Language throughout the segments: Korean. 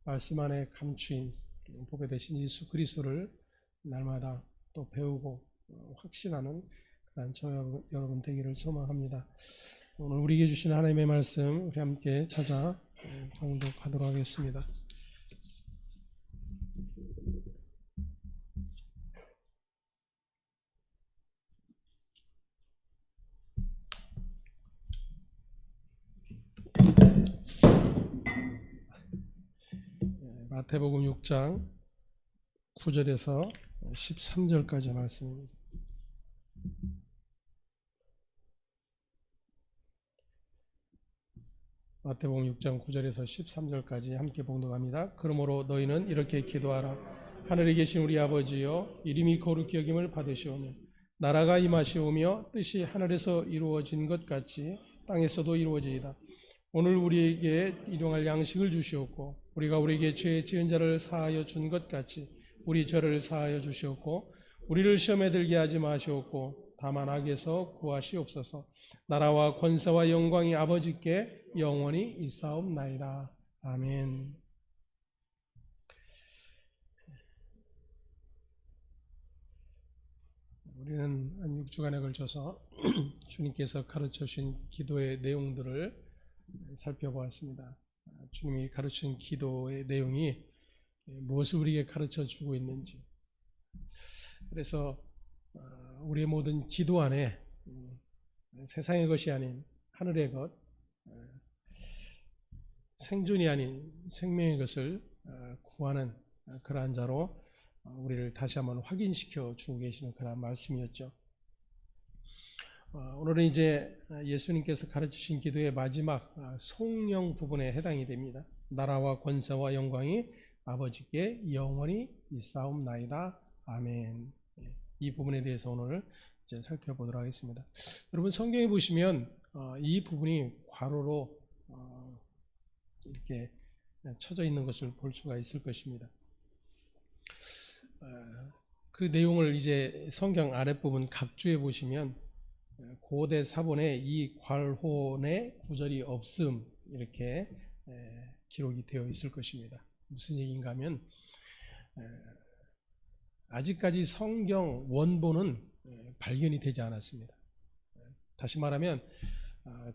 말씀 안에 감추인 보배 되신 예수 그리스도를 날마다 또 배우고 확신하는 그런 저 여러분 되기를 소망합니다. 오늘 우리에게 주신 하나님의 말씀 우리 함께 찾아 봉독하도록 하겠습니다. 마태복음 6장 9절에서 13절까지 말씀입니다. 마태복음 6장 9절에서 13절까지 함께 봉독합니다. 그러므로 너희는 이렇게 기도하라. 하늘에 계신 우리 아버지여, 이름이 거룩히 여김을 받으시오며 나라가 임하시오며 뜻이 하늘에서 이루어진 것 같이 땅에서도 이루어지이다. 오늘 우리에게 일용할 양식을 주시옵고 우리가 우리에게 죄 지은 자를 사하여 준 것 같이 우리 죄를 사하여 주시옵고 우리를 시험에 들게 하지 마시옵고 다만 악에서 구하시옵소서. 나라와 권세와 영광이 아버지께 영원히 있사옵나이다. 아멘. 우리는 한 6주간에 걸쳐서 주님께서 가르쳐 주신 기도의 내용들을 살펴보았습니다. 주님이 가르친 기도의 내용이 무엇을 우리에게 가르쳐 주고 있는지, 그래서 우리의 모든 기도 안에 세상의 것이 아닌 하늘의 것, 생존이 아닌 생명의 것을 구하는 그러한 자로 우리를 다시 한번 확인시켜 주고 계시는 그러한 말씀이었죠. 오늘은 이제 예수님께서 가르치신 기도의 마지막 송영 부분에 해당이 됩니다. 나라와 권세와 영광이 아버지께 영원히 있사옵나이다. 아멘. 이 부분에 대해서 오늘 이제 살펴보도록 하겠습니다. 여러분 성경에 보시면 이 부분이 괄호로 이렇게 쳐져 있는 것을 볼 수가 있을 것입니다. 그 내용을 이제 성경 아랫부분 각주에 보시면 고대 사본에 이 괄호의 구절이 없음 이렇게 기록이 되어 있을 것입니다. 무슨 얘기인가 하면 아직까지 성경 원본은 발견이 되지 않았습니다. 다시 말하면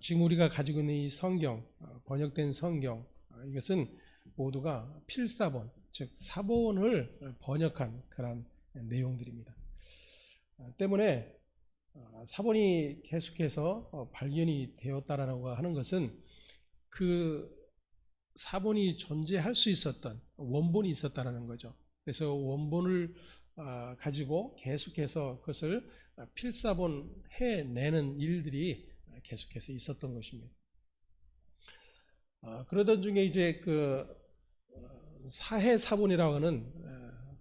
지금 우리가 가지고 있는 이 성경, 번역된 성경, 이것은 모두가 필사본, 즉 사본을 번역한 그런 내용들입니다. 때문에 사본이 계속해서 발견이 되었다라고 하는 것은 그 사본이 존재할 수 있었던 원본이 있었다라는 거죠. 그래서 원본을 가지고 계속해서 그것을 필사본 해내는 일들이 계속해서 있었던 것입니다. 그러던 중에 이제 그 사해사본이라고 하는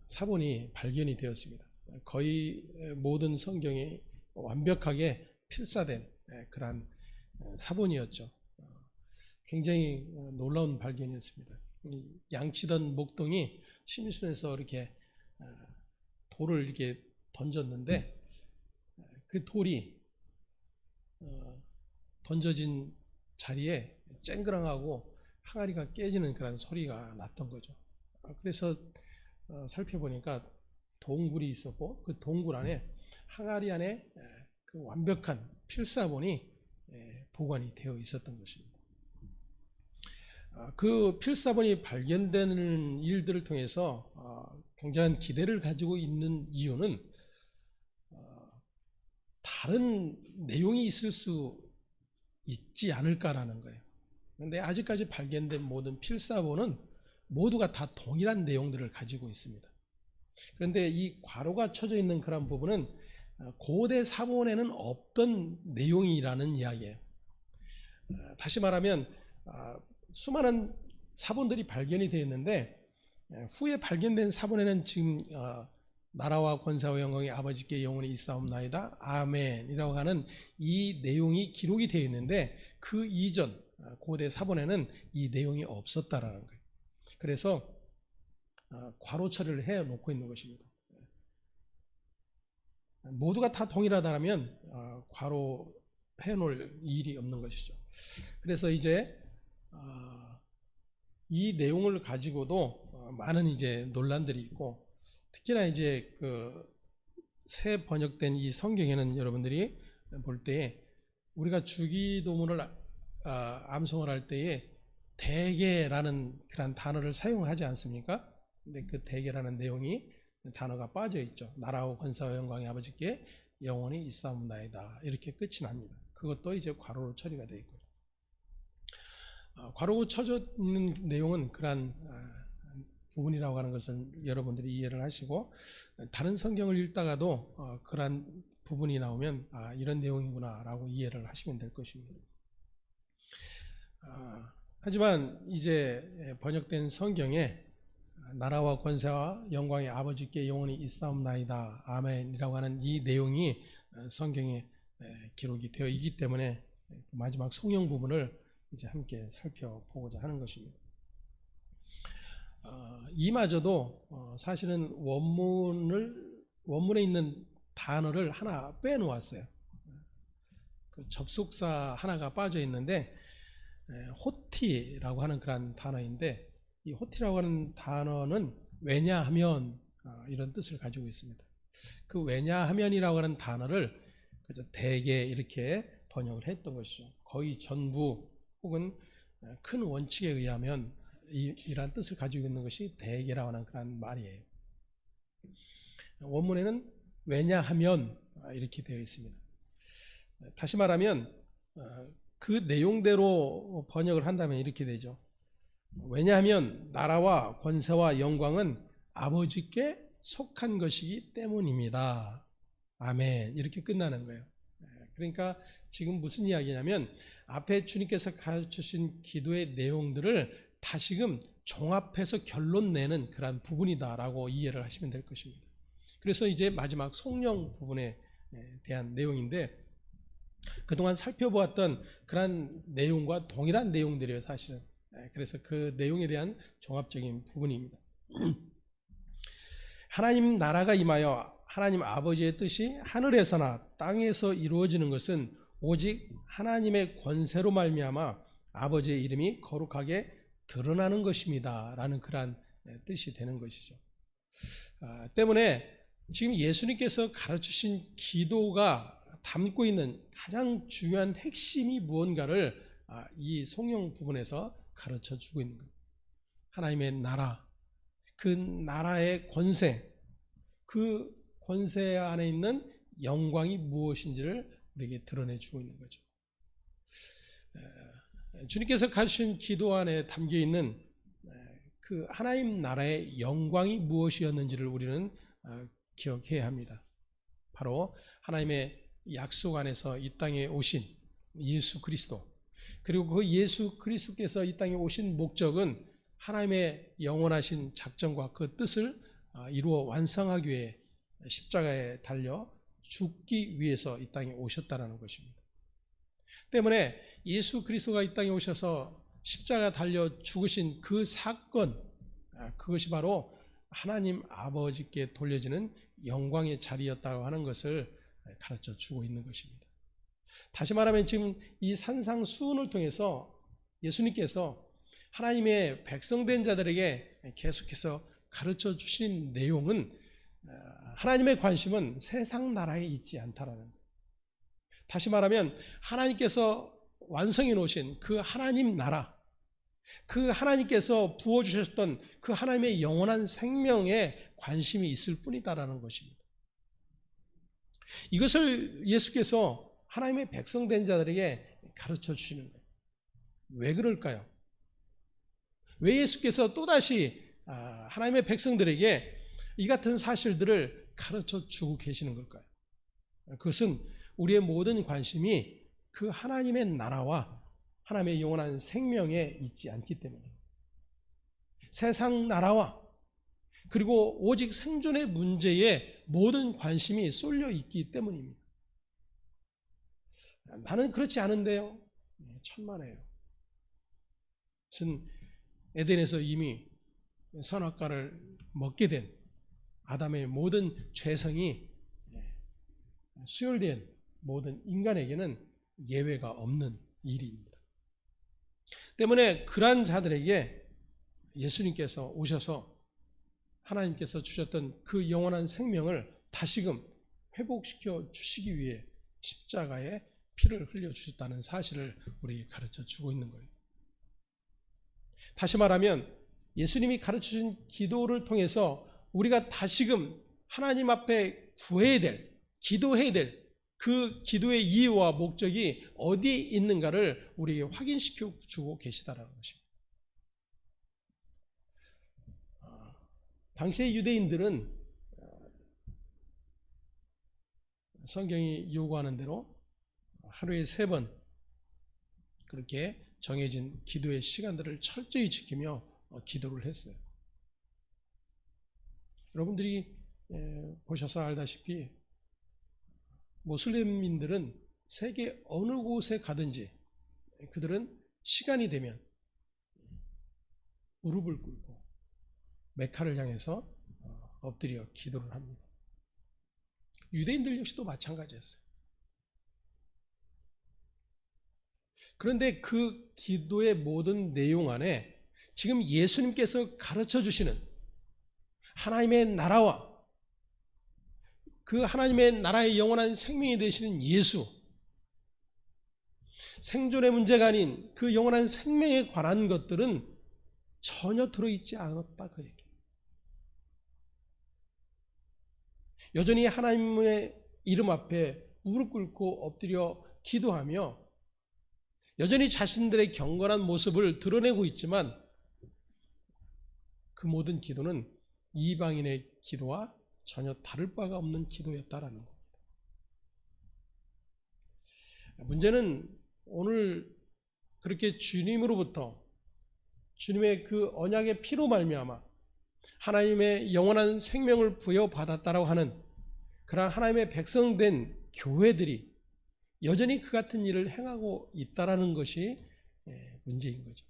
사본이 발견이 되었습니다. 거의 모든 성경이 완벽하게 필사된 그러한 사본이었죠. 굉장히 놀라운 발견이었습니다. 양치던 목동이 심순에서 이렇게 돌을 이렇게 던졌는데 그 돌이 던져진 자리에 쨍그랑하고 항아리가 깨지는 그런 소리가 났던 거죠. 그래서 살펴보니까 동굴이 있었고 그 동굴 안에 항아리 안에 그 완벽한 필사본이 보관이 되어 있었던 것입니다. 그 필사본이 발견되는 일들을 통해서 굉장한 기대를 가지고 있는 이유는 다른 내용이 있을 수 있지 않을까라는 거예요. 그런데 아직까지 발견된 모든 필사본은 모두가 다 동일한 내용들을 가지고 있습니다. 그런데 이 괄호가 쳐져 있는 그런 부분은 고대 사본에는 없던 내용이라는 이야기예요. 다시 말하면 수많은 사본들이 발견이 되어 있는데 후에 발견된 사본에는 지금 나라와 권세와 영광이 아버지께 영원히 있사옵나이다 아멘이라고 하는 이 내용이 기록이 되어 있는데 그 이전 고대 사본에는 이 내용이 없었다라는 거예요. 그래서 괄호 처리를 해 놓고 있는 것입니다. 모두가 다 동일하다면 괄호 해 놓을 일이 없는 것이죠. 그래서 이제 이 내용을 가지고도 많은 이제 논란들이 있고, 특히나 이제 그 새 번역된 이 성경에는 여러분들이 볼 때에 우리가 주기도문을 암송을 할 때에 대개라는 그런 단어를 사용하지 않습니까? 근데 그 대개라는 내용이 단어가 빠져 있죠. 나라와 권세와 영광의 아버지께 영원히 있사옵나이다. 이렇게 끝이 납니다. 그것도 이제 괄호로 처리가 되어 있고요. 괄호로 쳐져 있는 내용은 그러한 부분이라고 하는 것을 여러분들이 이해를 하시고, 다른 성경을 읽다가도 그러한 부분이 나오면 이런 내용이구나 라고 이해를 하시면 될 것입니다. 하지만 이제 번역된 성경에 나라와 권세와 영광의 아버지께 영원히 있사옵나이다 아멘이라고 하는 이 내용이 성경에 기록이 되어 있기 때문에 마지막 성령 부분을 이제 함께 살펴보고자 하는 것입니다. 이마저도 사실은 원문에 있는 단어를 하나 빼놓았어요. 그 접속사 하나가 빠져 있는데 호티라고 하는 그런 단어인데, 이 호티라고 하는 단어는 왜냐하면 이런 뜻을 가지고 있습니다. 그 왜냐하면이라고 하는 단어를 대개 이렇게 번역을 했던 것이죠. 거의 전부 혹은 큰 원칙에 의하면 이러한 뜻을 가지고 있는 것이 대개라고 하는 그런 말이에요. 원문에는 왜냐하면 이렇게 되어 있습니다. 다시 말하면 그 내용대로 번역을 한다면 이렇게 되죠. 왜냐하면 나라와 권세와 영광은 아버지께 속한 것이기 때문입니다. 아멘. 이렇게 끝나는 거예요. 그러니까 지금 무슨 이야기냐면 앞에 주님께서 가르쳐주신 기도의 내용들을 다시금 종합해서 결론 내는 그런 부분이다라고 이해를 하시면 될 것입니다. 그래서 이제 마지막 성령 부분에 대한 내용인데, 그동안 살펴보았던 그런 내용과 동일한 내용들이에요, 사실은. 그래서 그 내용에 대한 종합적인 부분입니다. 하나님 나라가 임하여 하나님 아버지의 뜻이 하늘에서나 땅에서 이루어지는 것은 오직 하나님의 권세로 말미암아 아버지의 이름이 거룩하게 드러나는 것입니다 라는 그러한 뜻이 되는 것이죠. 때문에 지금 예수님께서 가르치신 기도가 담고 있는 가장 중요한 핵심이 무언가를 이 성령 부분에서 가르쳐 주고 있는 거예요. 하나님의 나라, 그 나라의 권세, 그 권세 안에 있는 영광이 무엇인지를 우리에게 드러내 주고 있는 거죠. 주님께서 가르치신 기도 안에 담겨 있는 그 하나님 나라의 영광이 무엇이었는지를 우리는 기억해야 합니다. 바로 하나님의 약속 안에서 이 땅에 오신 예수 그리스도, 그리고 그 예수 그리스도께서 이 땅에 오신 목적은 하나님의 영원하신 작정과 그 뜻을 이루어 완성하기 위해 십자가에 달려 죽기 위해서 이 땅에 오셨다는 것입니다. 때문에 예수 그리스도가 이 땅에 오셔서 십자가 달려 죽으신 그 사건, 그것이 바로 하나님 아버지께 돌려지는 영광의 자리였다고 하는 것을 가르쳐 주고 있는 것입니다. 다시 말하면 지금 이 산상수훈을 통해서 예수님께서 하나님의 백성된 자들에게 계속해서 가르쳐 주신 내용은, 하나님의 관심은 세상 나라에 있지 않다라는 거예요. 다시 말하면 하나님께서 완성해 놓으신 그 하나님 나라, 그 하나님께서 부어주셨던 그 하나님의 영원한 생명에 관심이 있을 뿐이다라는 것입니다. 이것을 예수께서 하나님의 백성된 자들에게 가르쳐 주시는 거예요. 왜 그럴까요? 왜 예수께서 또다시 하나님의 백성들에게 이 같은 사실들을 가르쳐 주고 계시는 걸까요? 그것은 우리의 모든 관심이 그 하나님의 나라와 하나님의 영원한 생명에 있지 않기 때문이에요. 세상 나라와 그리고 오직 생존의 문제에 모든 관심이 쏠려 있기 때문입니다. 나는 그렇지 않은데요. 천만에요. 무슨 에덴에서 이미 선악과를 먹게 된 아담의 모든 죄성이 수혈된 모든 인간에게는 예외가 없는 일입니다. 때문에 그러한 자들에게 예수님께서 오셔서 하나님께서 주셨던 그 영원한 생명을 다시금 회복시켜 주시기 위해 십자가에 피를 흘려 주셨다는 사실을 우리에게 가르쳐 주고 있는 거예요. 다시 말하면 예수님이 가르쳐 주신 기도를 통해서 우리가 다시금 하나님 앞에 구해야 될, 기도해야 될 그 기도의 이유와 목적이 어디에 있는가를 우리에게 확인시켜 주고 계시다라는 것입니다. 당시의 유대인들은 성경이 요구하는 대로 하루에 3번 그렇게 정해진 기도의 시간들을 철저히 지키며 기도를 했어요. 여러분들이 보셔서 알다시피 모슬림인들은 세계 어느 곳에 가든지 그들은 시간이 되면 무릎을 꿇고 메카를 향해서 엎드려 기도를 합니다. 유대인들 역시도 마찬가지였어요. 그런데 그 기도의 모든 내용 안에 지금 예수님께서 가르쳐 주시는 하나님의 나라와 그 하나님의 나라의 영원한 생명이 되시는 예수, 생존의 문제가 아닌 그 영원한 생명에 관한 것들은 전혀 들어있지 않았다 그 얘기예요. 여전히 하나님의 이름 앞에 무릎 꿇고 엎드려 기도하며 여전히 자신들의 경건한 모습을 드러내고 있지만 그 모든 기도는 이방인의 기도와 전혀 다를 바가 없는 기도였다라는 겁니다. 문제는 오늘 그렇게 주님으로부터 주님의 그 언약의 피로 말미암아 하나님의 영원한 생명을 부여받았다라고 하는 그러한 하나님의 백성된 교회들이 여전히 그 같은 일을 행하고 있다라는 것이 문제인 거죠.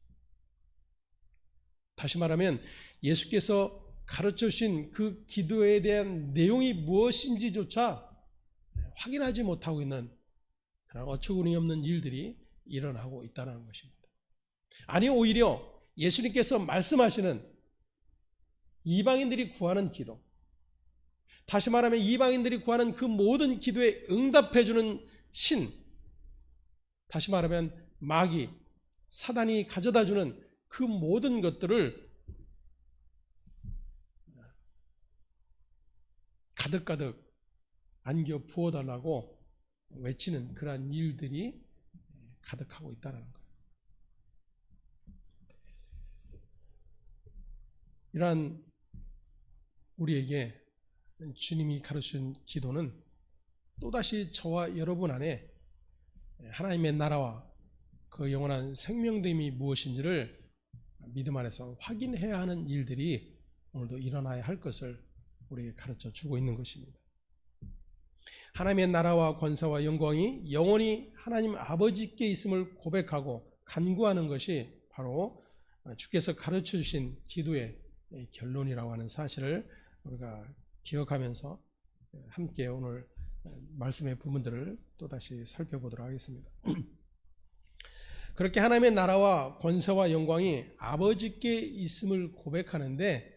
다시 말하면 예수께서 가르쳐 주신 그 기도에 대한 내용이 무엇인지조차 확인하지 못하고 있는 그런 어처구니 없는 일들이 일어나고 있다는 것입니다. 아니 오히려 예수님께서 말씀하시는 이방인들이 구하는 기도, 다시 말하면 이방인들이 구하는 그 모든 기도에 응답해 주는 신, 다시 말하면 마귀, 사단이 가져다 주는 그 모든 것들을 가득가득 안겨 부어달라고 외치는 그러한 일들이 가득하고 있다는 거예요. 이러한 우리에게 주님이 가르친 기도는 또다시 저와 여러분 안에 하나님의 나라와 그 영원한 생명됨이 무엇인지를 믿음 안에서 확인해야 하는 일들이 오늘도 일어나야 할 것을 우리에게 가르쳐 주고 있는 것입니다. 하나님의 나라와 권세와 영광이 영원히 하나님 아버지께 있음을 고백하고 간구하는 것이 바로 주께서 가르쳐 주신 기도의 결론이라고 하는 사실을 우리가 기억하면서 함께 오늘 말씀의 부분들을 또다시 살펴보도록 하겠습니다. 그렇게 하나님의 나라와 권세와 영광이 아버지께 있음을 고백하는데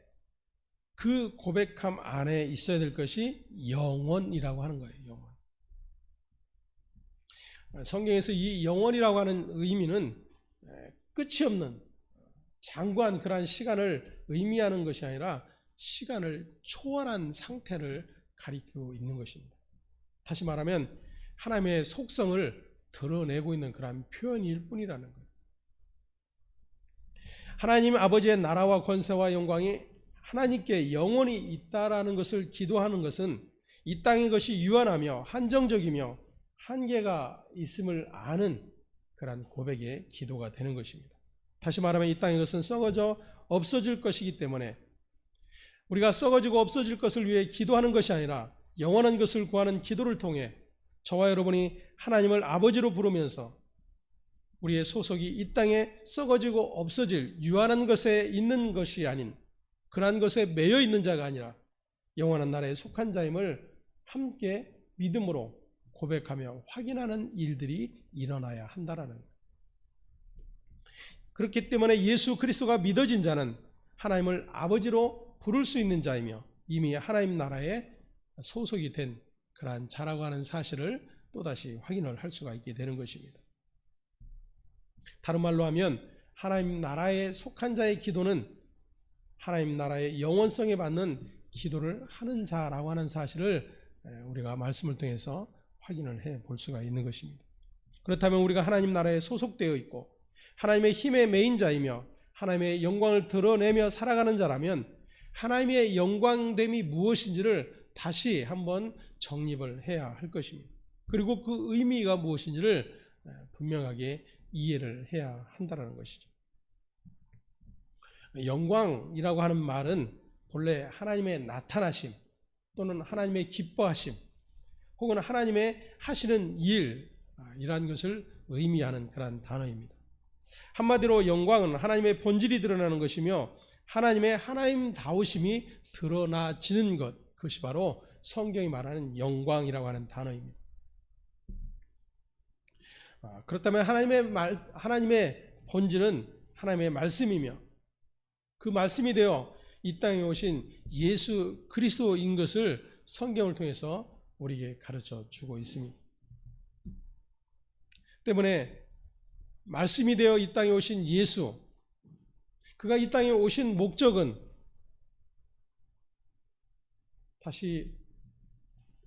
그 고백함 안에 있어야 될 것이 영원이라고 하는 거예요. 영원. 성경에서 이 영원이라고 하는 의미는 끝이 없는 장구한 그러한 시간을 의미하는 것이 아니라 시간을 초월한 상태를 가리키고 있는 것입니다. 다시 말하면 하나님의 속성을 드러내고 있는 그러한 표현일 뿐이라는 거예요. 하나님 아버지의 나라와 권세와 영광이 하나님께 영원히 있다라는 것을 기도하는 것은 이 땅의 것이 유한하며 한정적이며 한계가 있음을 아는 그러한 고백의 기도가 되는 것입니다. 다시 말하면 이 땅의 것은 썩어져 없어질 것이기 때문에 우리가 썩어지고 없어질 것을 위해 기도하는 것이 아니라 영원한 것을 구하는 기도를 통해 저와 여러분이 하나님을 아버지로 부르면서 우리의 소속이 이 땅에 썩어지고 없어질 유한한 것에 있는 것이 아닌 그러한 것에 매여 있는 자가 아니라 영원한 나라에 속한 자임을 함께 믿음으로 고백하며 확인하는 일들이 일어나야 한다라는 거예요. 그렇기 때문에 예수 그리스도가 믿어진 자는 하나님을 아버지로 부를 수 있는 자이며 이미 하나님 나라에 소속이 된 그러한 자라고 하는 사실을 또다시 확인을 할 수가 있게 되는 것입니다. 다른 말로 하면 하나님 나라에 속한 자의 기도는 하나님 나라의 영원성에 받는 기도를 하는 자라고 하는 사실을 우리가 말씀을 통해서 확인을 해 볼 수가 있는 것입니다. 그렇다면 우리가 하나님 나라에 소속되어 있고 하나님의 힘의 메인 자이며 하나님의 영광을 드러내며 살아가는 자라면 하나님의 영광됨이 무엇인지를 다시 한번 정립을 해야 할 것입니다. 그리고 그 의미가 무엇인지를 분명하게 이해를 해야 한다는 것이죠. 영광이라고 하는 말은 본래 하나님의 나타나심 또는 하나님의 기뻐하심 혹은 하나님의 하시는 일이라는 것을 의미하는 그런 단어입니다. 한마디로 영광은 하나님의 본질이 드러나는 것이며 하나님의 하나님다우심이 드러나지는 것, 그것이 바로 성경이 말하는 영광이라고 하는 단어입니다. 그렇다면 하나님의 본질은 하나님의 말씀이며 그 말씀이 되어 이 땅에 오신 예수 그리스도인 것을 성경을 통해서 우리에게 가르쳐 주고 있습니다. 때문에 말씀이 되어 이 땅에 오신 예수, 그가 이 땅에 오신 목적은 다시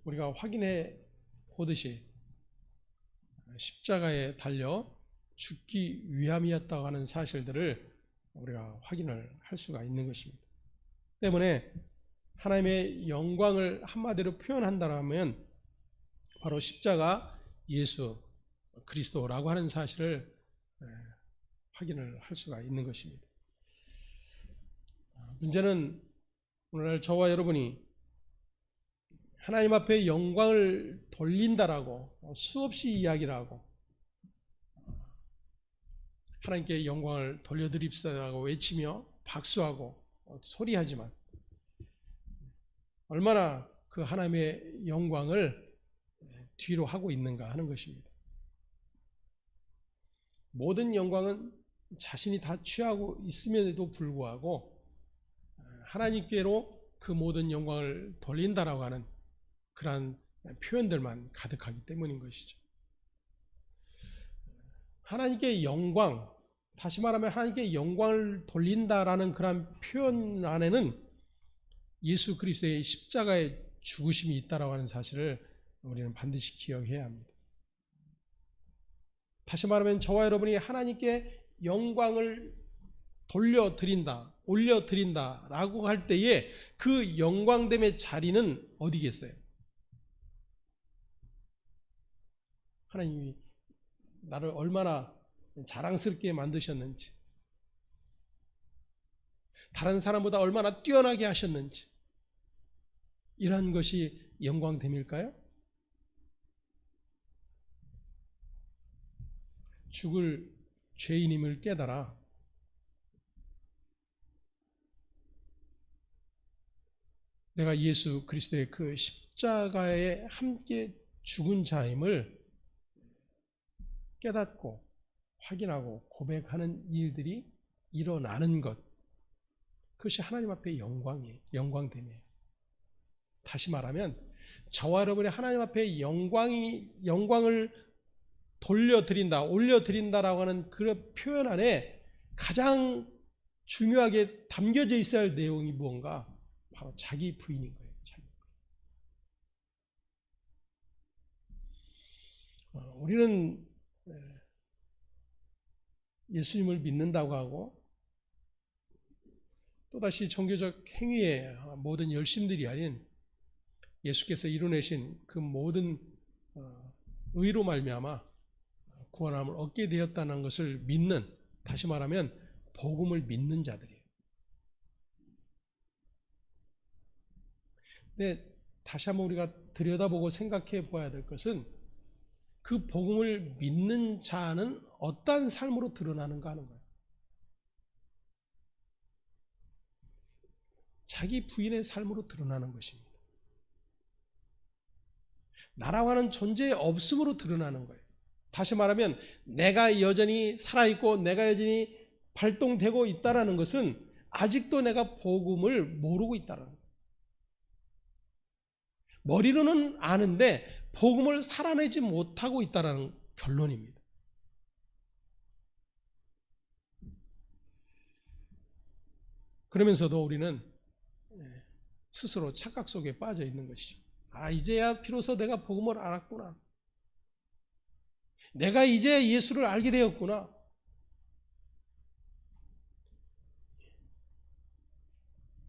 우리가 확인해 보듯이 십자가에 달려 죽기 위함이었다고 하는 사실들을 우리가 확인을 할 수가 있는 것입니다. 때문에 하나님의 영광을 한마디로 표현한다면 바로 십자가 예수 그리스도라고 하는 사실을 확인을 할 수가 있는 것입니다. 문제는 오늘날 저와 여러분이 하나님 앞에 영광을 돌린다라고 수없이 이야기를 하고 하나님께 영광을 돌려드립시다라고 외치며 박수하고 소리하지만 얼마나 그 하나님의 영광을 뒤로 하고 있는가 하는 것입니다. 모든 영광은 자신이 다 취하고 있음에도 불구하고 하나님께로 그 모든 영광을 돌린다라고 하는 그러한 표현들만 가득하기 때문인 것이죠. 하나님께 영광, 다시 말하면 하나님께 영광을 돌린다라는 그런 표현 안에는 예수 그리스도의 십자가의 죽으심이 있다라고 하는 사실을 우리는 반드시 기억해야 합니다. 다시 말하면 저와 여러분이 하나님께 영광을 돌려드린다, 올려드린다라고 할 때에 그 영광됨의 자리는 어디겠어요? 하나님이 나를 얼마나 자랑스럽게 만드셨는지, 다른 사람보다 얼마나 뛰어나게 하셨는지, 이러한 것이 영광됨일까요? 죽을 죄인임을 깨달아 내가 예수 그리스도의 그 십자가에 함께 죽은 자임을 깨닫고 확인하고 고백하는 일들이 일어나는 것, 그것이 하나님 앞에 영광이에요. 영광됨이에요. 다시 말하면 저와 여러분이 하나님 앞에 영광을 돌려드린다, 올려드린다라고 하는 그 표현 안에 가장 중요하게 담겨져 있어야 할 내용이 무언가? 바로 자기 부인인 거예요. 우리는 예수님을 믿는다고 하고 또다시 종교적 행위의 모든 열심들이 아닌 예수께서 이루내신 그 모든 의로 말미암아 구원함을 얻게 되었다는 것을 믿는, 다시 말하면 복음을 믿는 자들이에요. 근데 다시 한번 우리가 들여다보고 생각해 보아야 될 것은 그 복음을 믿는 자는 어떠한 삶으로 드러나는가 하는 거예요. 자기 부인의 삶으로 드러나는 것입니다. 나라고 하는 존재의 없음으로 드러나는 거예요. 다시 말하면 내가 여전히 살아있고 내가 여전히 발동되고 있다는 것은 아직도 내가 복음을 모르고 있다는 거예요. 머리로는 아는데 복음을 살아내지 못하고 있다는 결론입니다. 그러면서도 우리는 스스로 착각 속에 빠져 있는 것이죠. 이제야 비로소 내가 복음을 알았구나. 내가 이제 예수를 알게 되었구나.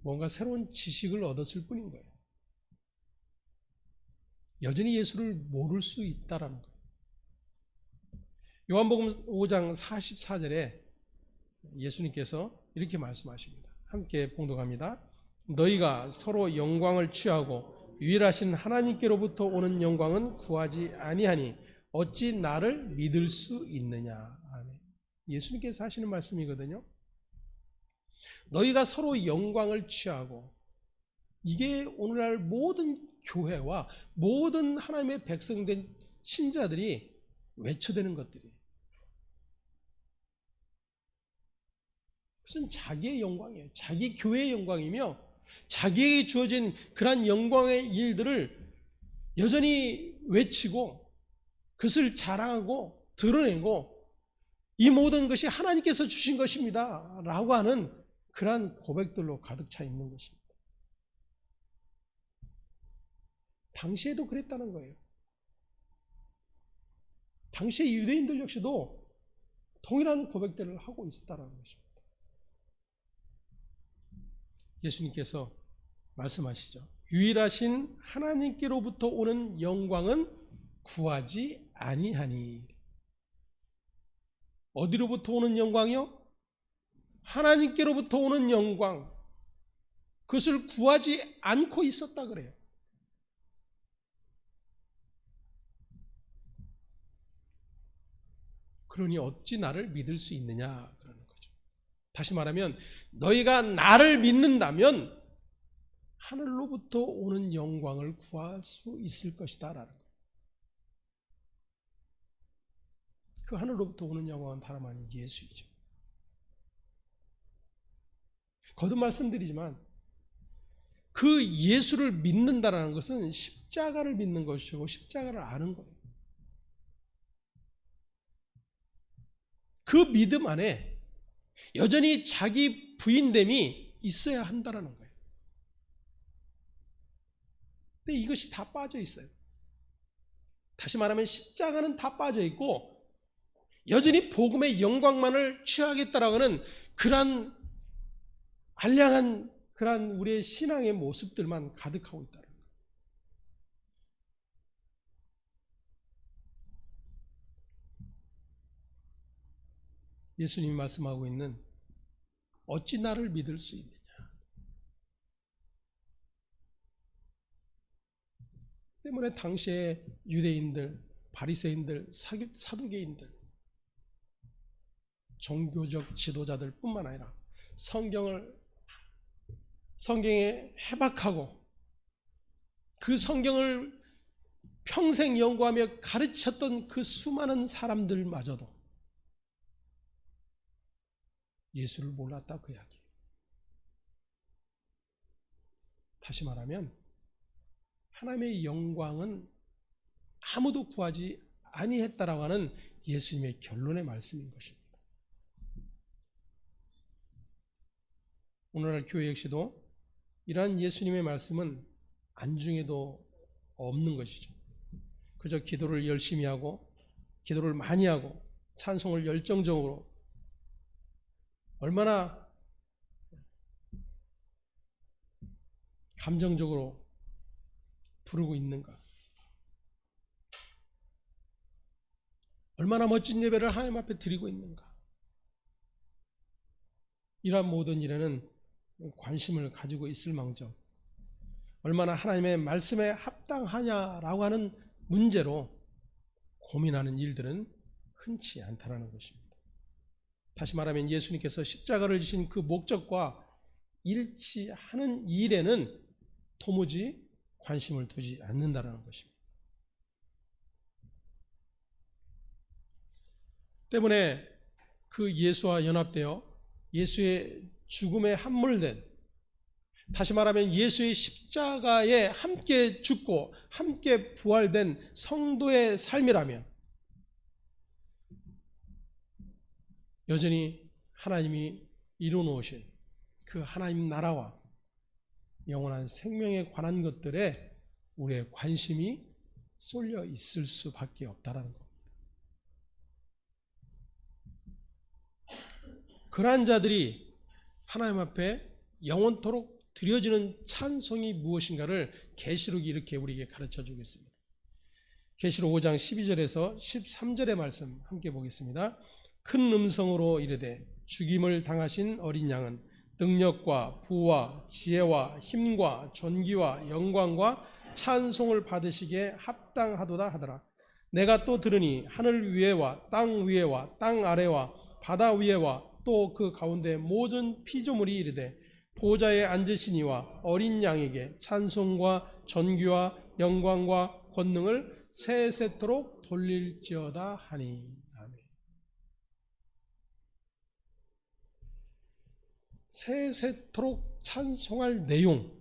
뭔가 새로운 지식을 얻었을 뿐인 거예요. 여전히 예수를 모를 수 있다라는 거예요. 요한복음 5장 44절에 예수님께서 이렇게 말씀하십니다. 함께 봉독합니다. 너희가 서로 영광을 취하고 유일하신 하나님께로부터 오는 영광은 구하지 아니하니 어찌 나를 믿을 수 있느냐. 아멘. 예수님께서 하시는 말씀이거든요. 너희가 서로 영광을 취하고, 이게 오늘날 모든 교회와 모든 하나님의 백성된 신자들이 외쳐대는 것들이에요. 그것은 자기의 영광이에요. 자기 교회의 영광이며 자기에게 주어진 그러한 영광의 일들을 여전히 외치고 그것을 자랑하고 드러내고 이 모든 것이 하나님께서 주신 것입니다 라고 하는 그러한 고백들로 가득 차 있는 것입니다. 당시에도 그랬다는 거예요. 당시의 유대인들 역시도 동일한 고백들을 하고 있었다는 것입니다. 예수님께서 말씀하시죠. 유일하신 하나님께로부터 오는 영광은 구하지 아니하니. 어디로부터 오는 영광이요? 하나님께로부터 오는 영광. 그것을 구하지 않고 있었다 그래요. 그러니 어찌 나를 믿을 수 있느냐 그러는 거죠. 다시 말하면 너희가 나를 믿는다면 하늘로부터 오는 영광을 구할 수 있을 것이다 라는 거예요. 그 하늘로부터 오는 영광은 다름 아닌 예수이죠. 거듭 말씀드리지만 그 예수를 믿는다라는 것은 십자가를 믿는 것이고 십자가를 아는 거예요. 그 믿음 안에 여전히 자기 부인됨이 있어야 한다는 거예요. 근데 이것이 다 빠져 있어요. 다시 말하면 십자가는 다 빠져 있고 여전히 복음의 영광만을 취하겠다라고 하는 그러한 알량한 그러한 우리의 신앙의 모습들만 가득하고 있다는 거예요. 예수님이 말씀하고 있는 어찌 나를 믿을 수 있느냐. 때문에 당시에 유대인들, 바리새인들, 사두개인들, 종교적 지도자들 뿐만 아니라 성경에 해박하고 그 성경을 평생 연구하며 가르쳤던 그 수많은 사람들마저도 예수를 몰랐다 그 이야기예요. 다시 말하면 하나님의 영광은 아무도 구하지 아니했다라고 하는 예수님의 결론의 말씀인 것입니다. 오늘날 교회 역시도 이러한 예수님의 말씀은 안중에도 없는 것이죠. 그저 기도를 열심히 하고 기도를 많이 하고 찬송을 열정적으로 얼마나 감정적으로 부르고 있는가, 얼마나 멋진 예배를 하나님 앞에 드리고 있는가, 이러한 모든 일에는 관심을 가지고 있을 망정 얼마나 하나님의 말씀에 합당하냐라고 하는 문제로 고민하는 일들은 흔치 않다는 것입니다. 다시 말하면 예수님께서 십자가를 지신 그 목적과 일치하는 일에는 도무지 관심을 두지 않는다는 것입니다. 때문에 그 예수와 연합되어 예수의 죽음에 함몰된, 다시 말하면 예수의 십자가에 함께 죽고 함께 부활된 성도의 삶이라면 여전히 하나님이 이루어놓으신 그 하나님 나라와 영원한 생명에 관한 것들에 우리의 관심이 쏠려 있을 수밖에 없다라는 겁니다. 그러한 자들이 하나님 앞에 영원토록 드려지는 찬송이 무엇인가를 계시록이 이렇게 우리에게 가르쳐주고 있습니다. 계시록 5장 12절에서 13절의 말씀 함께 보겠습니다. 큰 음성으로 이르되 죽임을 당하신 어린 양은 능력과 부와 지혜와 힘과 존귀와 영광과 찬송을 받으시기에 합당하도다 하더라. 내가 또 들으니 하늘 위에와 땅 위에와 땅 아래와 바다 위에와 또 그 가운데 모든 피조물이 이르되 보좌에 앉으시니와 어린 양에게 찬송과 존귀와 영광과 권능을 세세토록 돌릴지어다 하니. 아멘. 세세토록 찬송할 내용,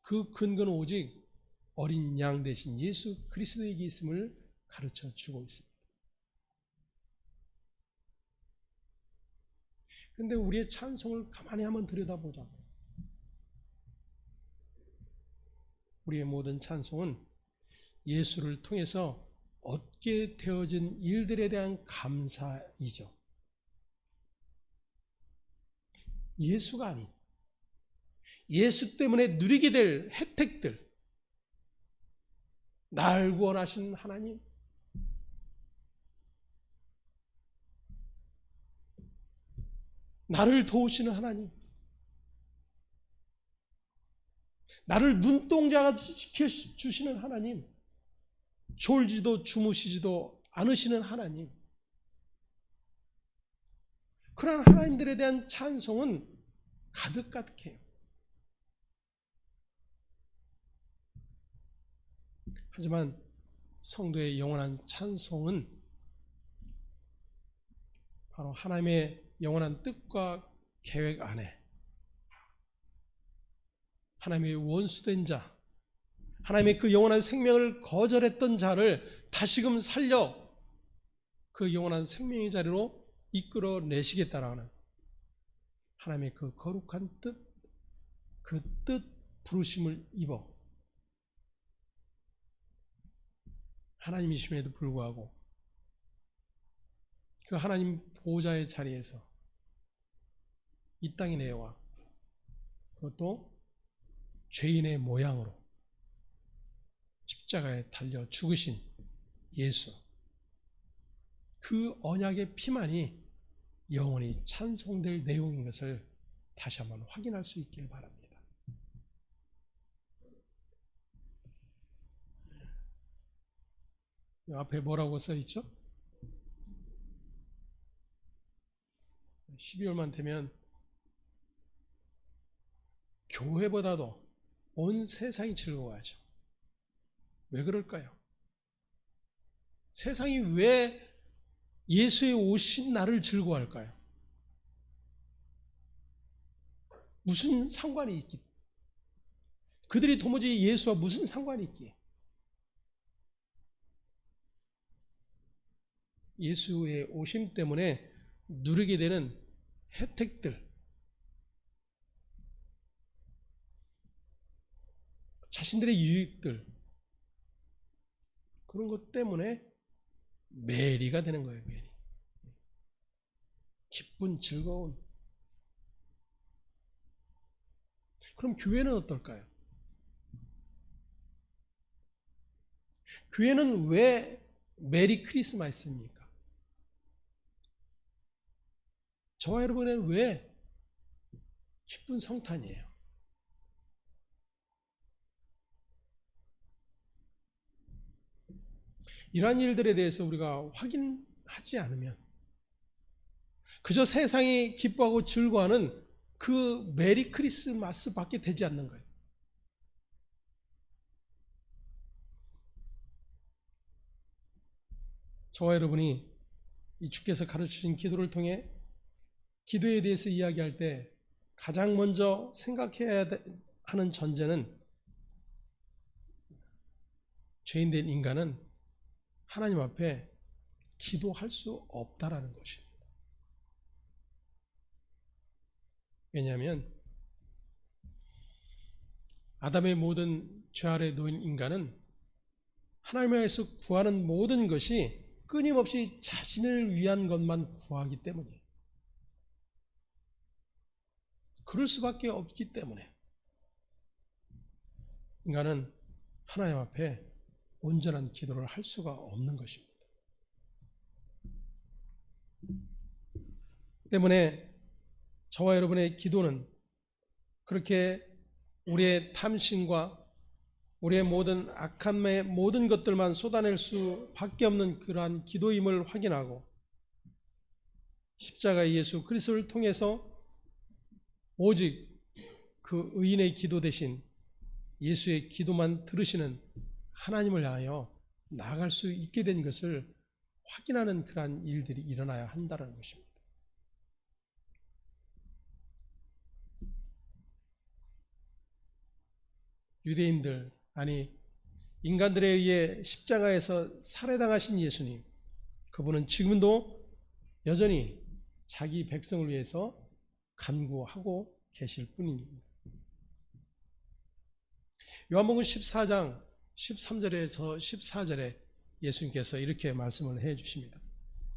그 근거는 오직 어린 양 대신 예수 그리스도에게 있음을 가르쳐 주고 있습니다. 그런데 우리의 찬송을 가만히 한번 들여다보자. 우리의 모든 찬송은 예수를 통해서 얻게 되어진 일들에 대한 감사이죠. 예수가 아닌 예수 때문에 누리게 될 혜택들, 날 구원하신 하나님, 나를 도우시는 하나님, 나를 눈동자같이 지켜주시는 하나님, 졸지도 주무시지도 않으시는 하나님, 그러한 하나님들에 대한 찬송은 가득가득해요. 하지만 성도의 영원한 찬송은 바로 하나님의 영원한 뜻과 계획 안에 하나님의 원수된 자, 하나님의 그 영원한 생명을 거절했던 자를 다시금 살려 그 영원한 생명의 자리로 이끌어내시겠다라는 하나님의 그 거룩한 뜻, 그 뜻 부르심을 입어 하나님이심에도 불구하고 그 하나님 보호자의 자리에서 이 땅에 내와 그것도 죄인의 모양으로 십자가에 달려 죽으신 예수, 그 언약의 피만이 영원히 찬송될 내용인 것을 다시 한번 확인할 수 있길 바랍니다. 앞에 뭐라고 써 있죠? 12월만 되면 교회보다도 온 세상이 즐거워하죠. 왜 그럴까요? 세상이 왜 예수의 오신 날을 즐거워할까요? 무슨 상관이 있기? 그들이 도무지 예수와 무슨 상관이 있기에? 예수의 오심 때문에 누리게 되는 혜택들, 자신들의 유익들, 그런 것 때문에 메리가 되는 거예요. 메리. 기쁜, 즐거운. 그럼 교회는 어떨까요? 교회는 왜 메리 크리스마스입니까? 저와 여러분은 왜 기쁜 성탄이에요? 이러한 일들에 대해서 우리가 확인하지 않으면 그저 세상이 기뻐하고 즐거워하는 그 메리 크리스마스밖에 되지 않는 거예요. 저와 여러분이 이 주께서 가르치신 기도를 통해 기도에 대해서 이야기할 때 가장 먼저 생각해야 하는 전제는 죄인된 인간은 하나님 앞에 기도할 수 없다라는 것입니다. 왜냐하면 아담의 모든 죄 아래 놓인 인간은 하나님에서 구하는 모든 것이 끊임없이 자신을 위한 것만 구하기 때문이에요. 그럴 수밖에 없기 때문에 인간은 하나님 앞에 온전한 기도를 할 수가 없는 것입니다. 때문에 저와 여러분의 기도는 그렇게 우리의 탐심과 우리의 모든 악함의 모든 것들만 쏟아낼 수밖에 없는 그러한 기도임을 확인하고 십자가 예수 그리스도를 통해서 오직 그 의인의 기도 대신 예수의 기도만 들으시는 하나님을 향하여 나아갈 수 있게 된 것을 확인하는 그러한 일들이 일어나야 한다는 것입니다. 유대인들, 아니 인간들에 의해 십자가에서 살해당하신 예수님, 그분은 지금도 여전히 자기 백성을 위해서 간구하고 계실 뿐입니다. 요한복음 14장 13절에서 14절에 예수님께서 이렇게 말씀을 해 주십니다.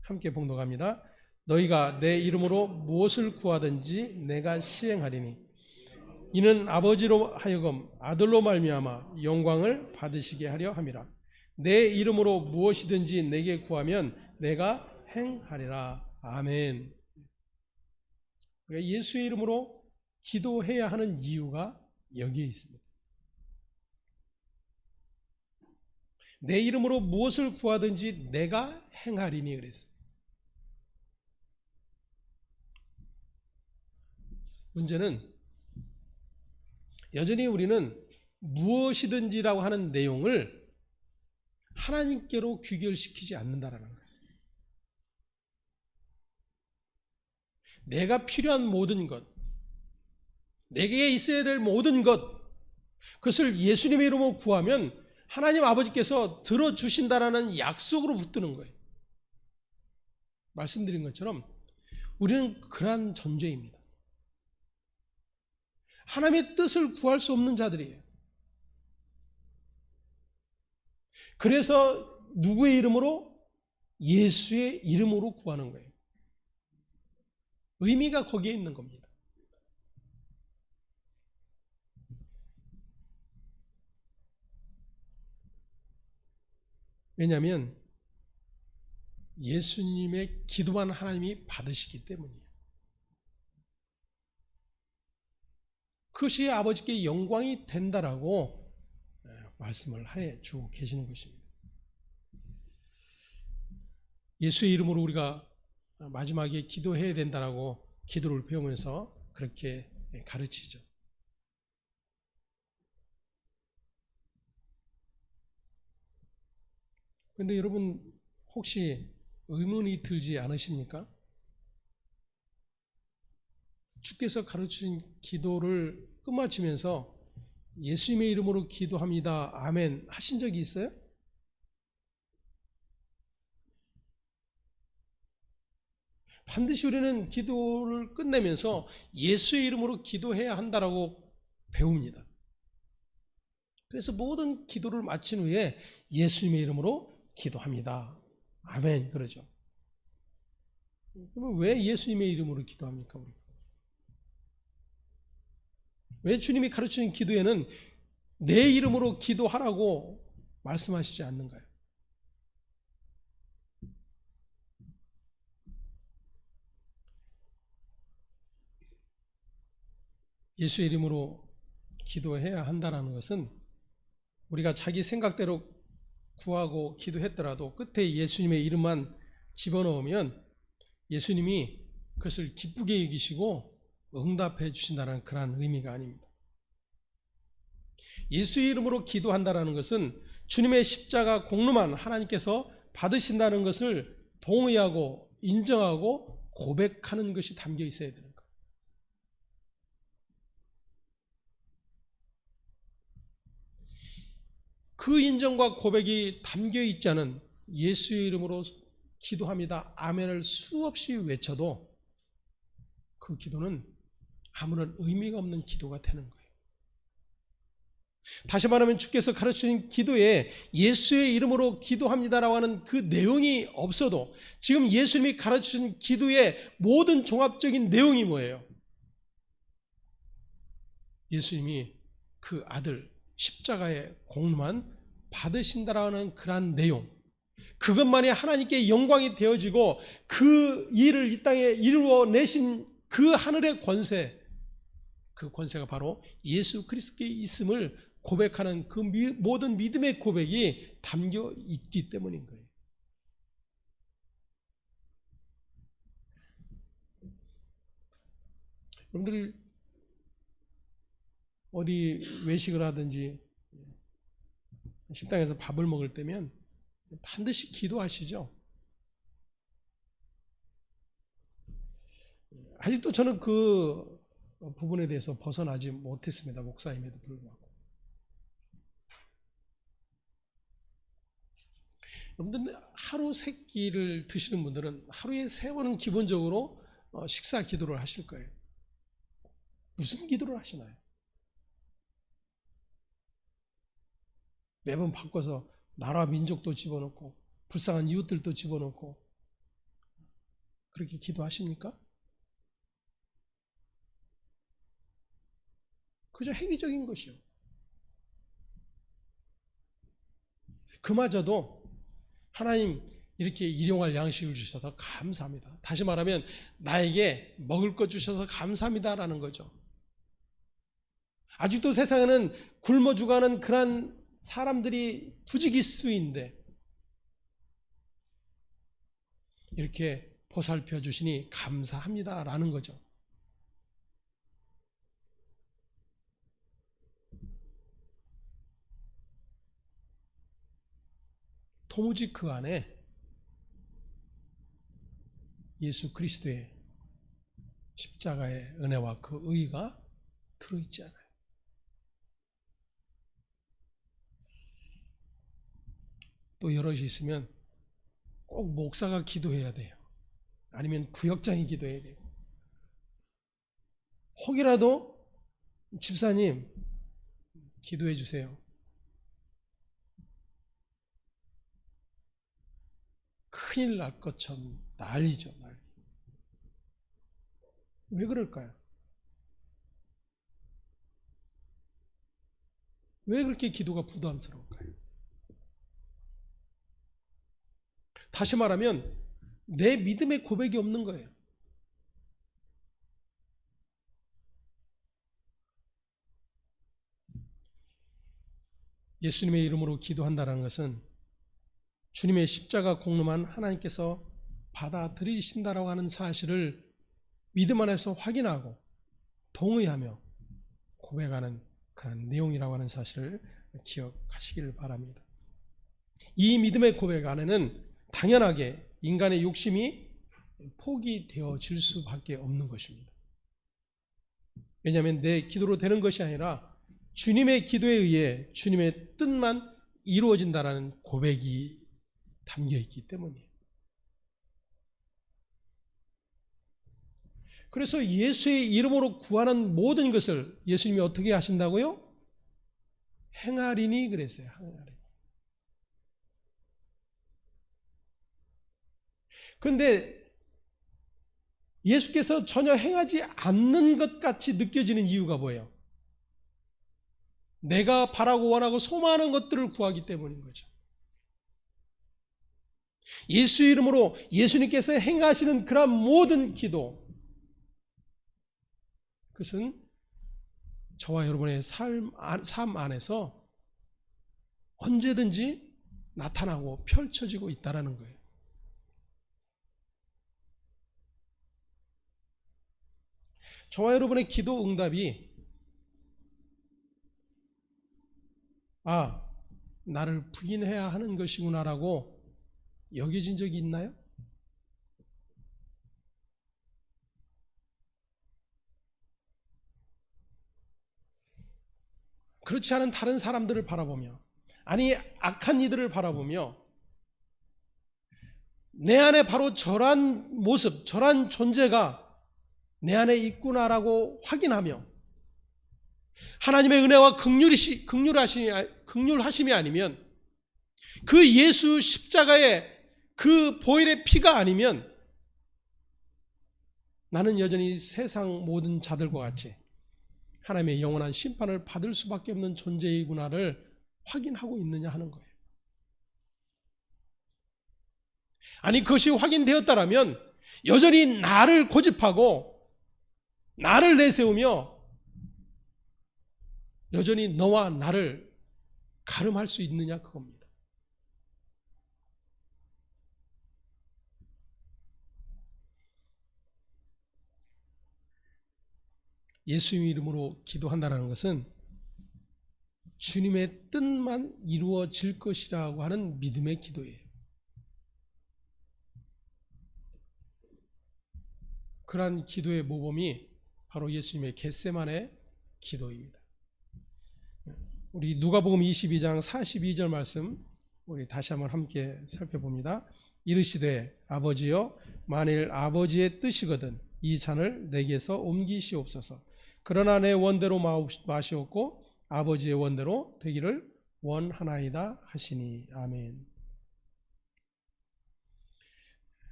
함께 봉독합니다. 너희가 내 이름으로 무엇을 구하든지 내가 시행하리니 이는 아버지로 하여금 아들로 말미암아 영광을 받으시게 하려 함이라. 내 이름으로 무엇이든지 내게 구하면 내가 행하리라. 아멘. 예수의 이름으로 기도해야 하는 이유가 여기에 있습니다. 내 이름으로 무엇을 구하든지 내가 행하리니 그랬어요. 문제는 여전히 우리는 무엇이든지라고 하는 내용을 하나님께로 귀결시키지 않는다라는 거예요. 내가 필요한 모든 것, 내게 있어야 될 모든 것, 그것을 예수님의 이름으로 구하면 하나님 아버지께서 들어주신다라는 약속으로 붙드는 거예요. 말씀드린 것처럼 우리는 그러한 존재입니다. 하나님의 뜻을 구할 수 없는 자들이에요. 그래서 누구의 이름으로? 예수의 이름으로 구하는 거예요. 의미가 거기에 있는 겁니다. 왜냐하면 예수님의 기도만 하나님이 받으시기 때문이에요. 그것이 아버지께 영광이 된다라고 말씀을 해 주고 계시는 것입니다. 예수의 이름으로 우리가 마지막에 기도해야 된다라고 기도를 배우면서 그렇게 가르치죠. 그런데 여러분 혹시 의문이 들지 않으십니까? 주께서 가르치신 기도를 끝마치면서 예수님의 이름으로 기도합니다. 아멘 하신 적이 있어요? 반드시 우리는 기도를 끝내면서 예수의 이름으로 기도해야 한다라고 배웁니다. 그래서 모든 기도를 마친 후에 예수님의 이름으로 기도합니다. 아멘 그러죠. 그러면 왜 예수님의 이름으로 기도합니까? 우리? 왜 주님이 가르치는 기도에는 내 이름으로 기도하라고 말씀하시지 않는가요? 예수의 이름으로 기도해야 한다는 것은 우리가 자기 생각대로 구하고 기도했더라도 끝에 예수님의 이름만 집어넣으면 예수님이 그것을 기쁘게 여기시고 응답해 주신다는 그런 의미가 아닙니다. 예수의 이름으로 기도한다는 것은 주님의 십자가 공로만 하나님께서 받으신다는 것을 동의하고 인정하고 고백하는 것이 담겨 있어야 되는 거예요. 그 인정과 고백이 담겨 있지 않은 예수의 이름으로 기도합니다, 아멘을 수없이 외쳐도 그 기도는 아무런 의미가 없는 기도가 되는 거예요. 다시 말하면 주께서 가르치신 기도에 예수의 이름으로 기도합니다라고 하는 그 내용이 없어도 지금 예수님이 가르치신 기도의 모든 종합적인 내용이 뭐예요? 예수님이 그 아들 십자가의 공로만 받으신다라는 그러한 내용, 그것만이 하나님께 영광이 되어지고 그 일을 이 땅에 이루어내신 그 하늘의 권세, 그 권세가 바로 예수 그리스도께 있음을 고백하는 그 모든 믿음의 고백이 담겨 있기 때문인 거예요. 여러분들 어디 외식을 하든지 식당에서 밥을 먹을 때면 반드시 기도하시죠. 아직도 저는 그 부분에 대해서 벗어나지 못했습니다. 목사임에도 불구하고. 여러분들 하루 세 끼를 드시는 분들은 하루에 세 번은 기본적으로 식사 기도를 하실 거예요. 무슨 기도를 하시나요? 매번 바꿔서 나라 민족도 집어넣고 불쌍한 이웃들도 집어넣고 그렇게 기도하십니까? 그저 행위적인 것이요. 그마저도 하나님 이렇게 일용할 양식을 주셔서 감사합니다. 다시 말하면 나에게 먹을 것 주셔서 감사합니다라는 거죠. 아직도 세상에는 굶어 죽어가는 그런 사람들이 부지기수인데 이렇게 보살펴 주시니 감사합니다라는 거죠. 도무지 그 안에 예수 그리스도의 십자가의 은혜와 그 의가 들어있지 않아요. 또 여럿이 있으면 꼭 목사가 기도해야 돼요. 아니면 구역장이 기도해야 되고, 혹이라도 집사님 기도해 주세요. 큰일 날 것처럼 난리죠. 난리. 왜 그럴까요? 왜 그렇게 기도가 부담스러울까요? 다시 말하면 내 믿음의 고백이 없는 거예요. 예수님의 이름으로 기도한다는 것은 주님의 십자가 공로만 하나님께서 받아들이신다라고 하는 사실을 믿음 안에서 확인하고 동의하며 고백하는 그런 내용이라고 하는 사실을 기억하시기를 바랍니다. 이 믿음의 고백 안에는 당연하게 인간의 욕심이 포기되어질 수밖에 없는 것입니다. 왜냐하면 내 기도로 되는 것이 아니라 주님의 기도에 의해 주님의 뜻만 이루어진다는 고백이 담겨 있기 때문이에요. 그래서 예수의 이름으로 구하는 모든 것을 예수님이 어떻게 하신다고요? 행하리니 그랬어요. 행하리니. 그런데 예수께서 전혀 행하지 않는 것 같이 느껴지는 이유가 뭐예요? 내가 바라고 원하고 소망하는 것들을 구하기 때문인 거죠. 예수 이름으로 예수님께서 행하시는 그런 모든 기도, 그것은 저와 여러분의 삶 안에서 언제든지 나타나고 펼쳐지고 있다는 거예요. 저와 여러분의 기도 응답이 나를 부인해야 하는 것이구나라고 여겨진 적이 있나요? 그렇지 않은 다른 사람들을 바라보며 아니 악한 이들을 바라보며 내 안에 바로 저러한 모습, 저러한 존재가 내 안에 있구나라고 확인하며 하나님의 은혜와 긍휼하심이 아니면 그 예수 십자가의 그 보혈의 피가 아니면 나는 여전히 세상 모든 자들과 같이 하나님의 영원한 심판을 받을 수밖에 없는 존재이구나를 확인하고 있느냐 하는 거예요. 아니 그것이 확인되었다라면 여전히 나를 고집하고 나를 내세우며 여전히 너와 나를 가름할 수 있느냐 그겁니다. 예수님 이름으로 기도한다는 것은 주님의 뜻만 이루어질 것이라고 하는 믿음의 기도예요. 그러한 기도의 모범이 바로 예수님의 겟세마네 기도입니다. 우리 누가복음 22장 42절 말씀 우리 다시 한번 함께 살펴봅니다. 이르시되 아버지여 만일 아버지의 뜻이거든 이 잔을 내게서 옮기시옵소서. 그러나 내 원대로 마시옵고 아버지의 원대로 되기를 원하나이다 하시니. 아멘.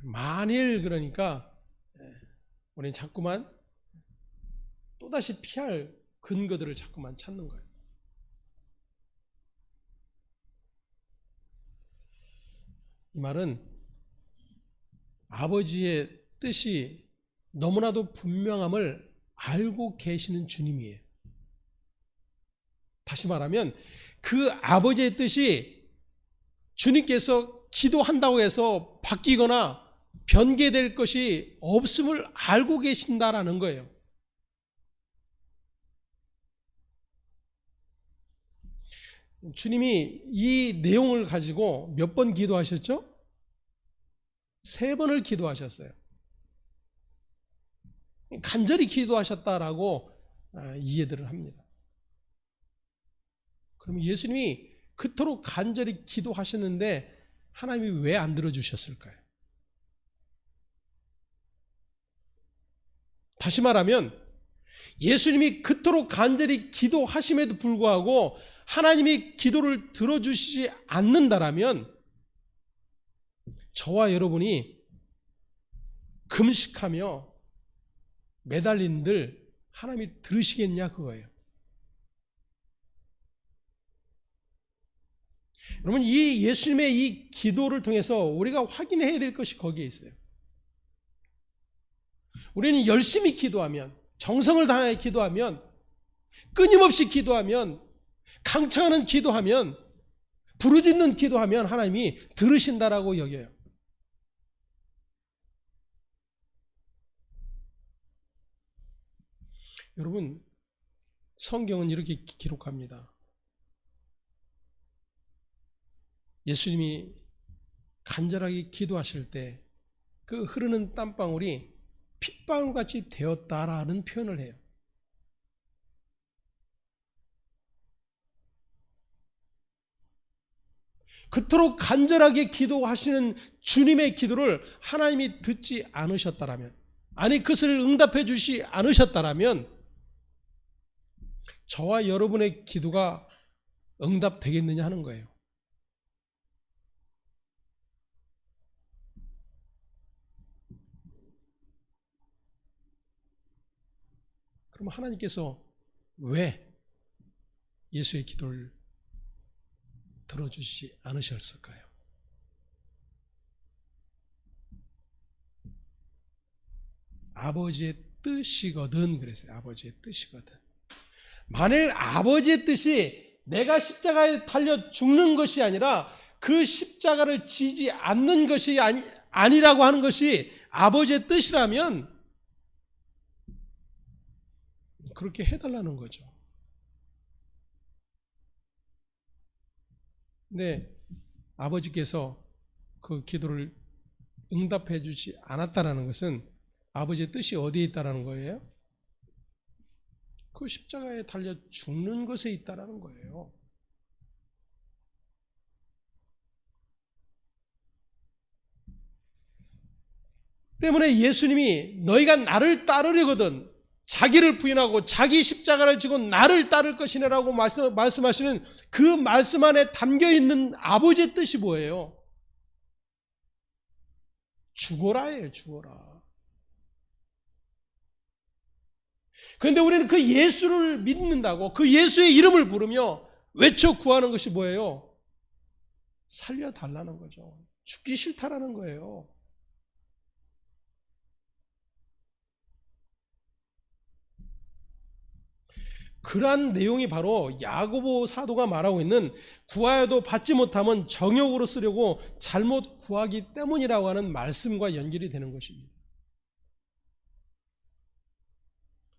만일 그러니까 우리는 자꾸만 또다시 피할 근거들을 자꾸만 찾는 거예요. 이 말은 아버지의 뜻이 너무나도 분명함을 알고 계시는 주님이에요. 다시 말하면 그 아버지의 뜻이 주님께서 기도한다고 해서 바뀌거나 변개될 것이 없음을 알고 계신다라는 거예요. 주님이 이 내용을 가지고 몇 번 기도하셨죠? 3번을 기도하셨어요. 간절히 기도하셨다라고 이해들을 합니다. 그럼 예수님이 그토록 간절히 기도하셨는데 하나님이 왜 안 들어주셨을까요? 다시 말하면 예수님이 그토록 간절히 기도하심에도 불구하고 하나님이 기도를 들어주시지 않는다라면 저와 여러분이 금식하며 매달린들 하나님이 들으시겠냐 그거예요. 여러분 이 예수님의 이 기도를 통해서 우리가 확인해야 될 것이 거기에 있어요. 우리는 열심히 기도하면 정성을 다해 기도하면 끊임없이 기도하면 강창하는 기도하면 부르짖는 기도하면 하나님이 들으신다라고 여겨요. 여러분 성경은 이렇게 기록합니다. 예수님이 간절하게 기도하실 때 그 흐르는 땀방울이 핏방울같이 되었다라는 표현을 해요. 그토록 간절하게 기도하시는 주님의 기도를 하나님이 듣지 않으셨다라면, 아니 그것을 응답해 주시 않으셨다라면 저와 여러분의 기도가 응답되겠느냐 하는 거예요. 그럼 하나님께서 왜 예수의 기도를 들어주시지 않으셨을까요? 아버지의 뜻이거든 그랬어요. 아버지의 뜻이거든. 만일 아버지의 뜻이 내가 십자가에 달려 죽는 것이 아니라 그 십자가를 지지 않는 것이 아니라고 하는 것이 아버지의 뜻이라면 그렇게 해달라는 거죠. 근데 아버지께서 그 기도를 응답해 주지 않았다는 것은 아버지의 뜻이 어디에 있다는 거예요? 그 십자가에 달려 죽는 것에 있다는 거예요. 때문에 예수님이 너희가 나를 따르려거든 자기를 부인하고 자기 십자가를 지고 나를 따를 것이네라고 말씀하시는 그 말씀 안에 담겨 있는 아버지의 뜻이 뭐예요? 죽어라예요, 죽어라. 그런데 우리는 그 예수를 믿는다고 그 예수의 이름을 부르며 외쳐 구하는 것이 뭐예요? 살려달라는 거죠. 죽기 싫다라는 거예요. 그러한 내용이 바로 야고보 사도가 말하고 있는 구하여도 받지 못하면 정욕으로 쓰려고 잘못 구하기 때문이라고 하는 말씀과 연결이 되는 것입니다.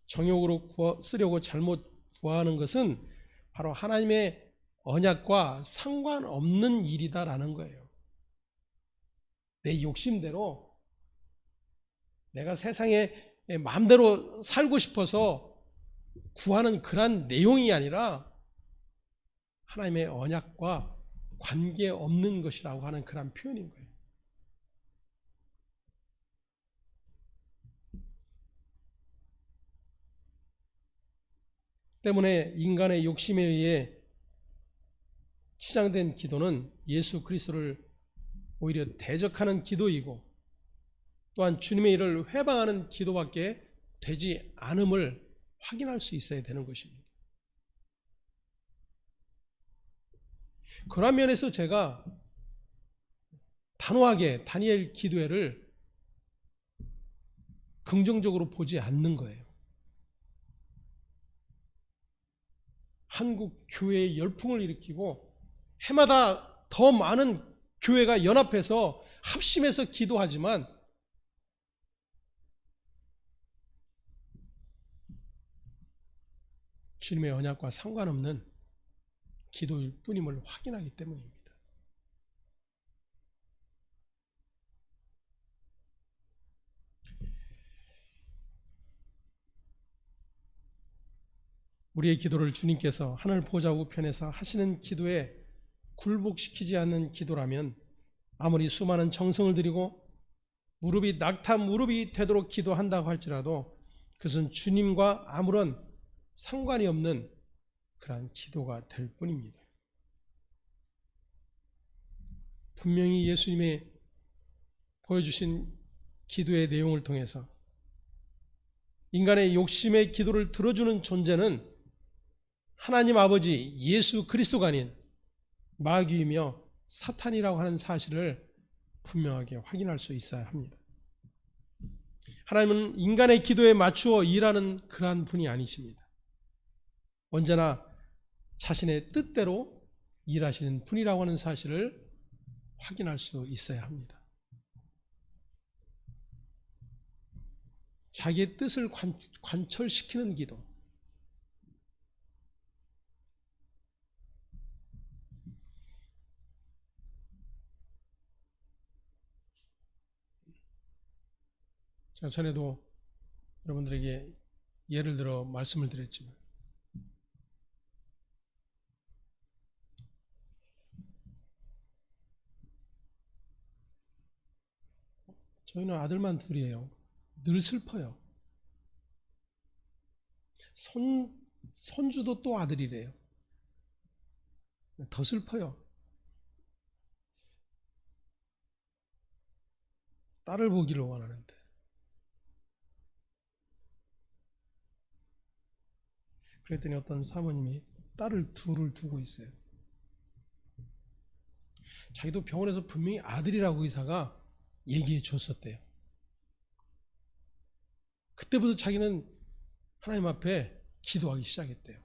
정욕으로 쓰려고 잘못 구하는 것은 바로 하나님의 언약과 상관없는 일이다라는 거예요. 내 욕심대로 내가 세상에 마음대로 살고 싶어서 구하는 그런 내용이 아니라 하나님의 언약과 관계없는 것이라고 하는 그런 표현인 거예요. 때문에 인간의 욕심에 의해 치장된 기도는 예수 그리스도를 오히려 대적하는 기도이고 또한 주님의 일을 회방하는 기도밖에 되지 않음을 확인할 수 있어야 되는 것입니다. 그런 면에서 제가 단호하게 다니엘 기도회를 긍정적으로 보지 않는 거예요. 한국 교회의 열풍을 일으키고 해마다 더 많은 교회가 연합해서 합심해서 기도하지만 주님의 언약과 상관없는 기도일 뿐임을 확인하기 때문입니다. 우리의 기도를 주님께서 하늘 보좌 우편에서 하시는 기도에 굴복시키지 않는 기도라면 아무리 수많은 정성을 들이고 무릎이 무릎이 되도록 기도한다고 할지라도 그것은 주님과 아무런 상관이 없는 그러한 기도가 될 뿐입니다. 분명히 예수님의 보여주신 기도의 내용을 통해서 인간의 욕심의 기도를 들어주는 존재는 하나님 아버지 예수 그리스도가 아닌 마귀이며 사탄이라고 하는 사실을 분명하게 확인할 수 있어야 합니다. 하나님은 인간의 기도에 맞추어 일하는 그러한 분이 아니십니다. 언제나 자신의 뜻대로 일하시는 분이라고 하는 사실을 확인할 수 있어야 합니다. 자기의 뜻을 관철시키는 기도. 제가 전에도 여러분들에게 예를 들어 말씀을 드렸지만 저희는 아들만 둘이에요. 늘 슬퍼요. 손주도 또 아들이래요. 더 슬퍼요. 딸을 보기를 원하는데. 그랬더니 어떤 사모님이 딸을 둘을 두고 있어요. 자기도 병원에서 분명히 아들이라고 의사가 얘기해 줬었대요. 그때부터 자기는 하나님 앞에 기도하기 시작했대요.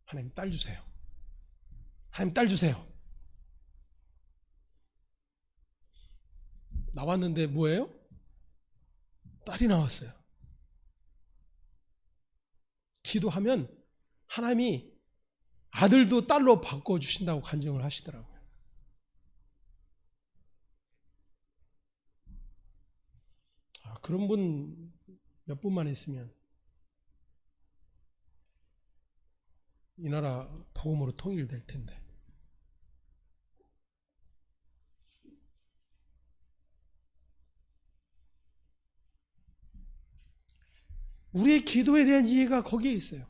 하나님 딸 주세요. 하나님 딸 주세요. 나왔는데 뭐예요? 딸이 나왔어요. 기도하면 하나님이 아들도 딸로 바꿔주신다고 간증을 하시더라고요. 그런 분 몇 분만 있으면 이 나라 복음으로 통일될 텐데. 우리의 기도에 대한 이해가 거기에 있어요.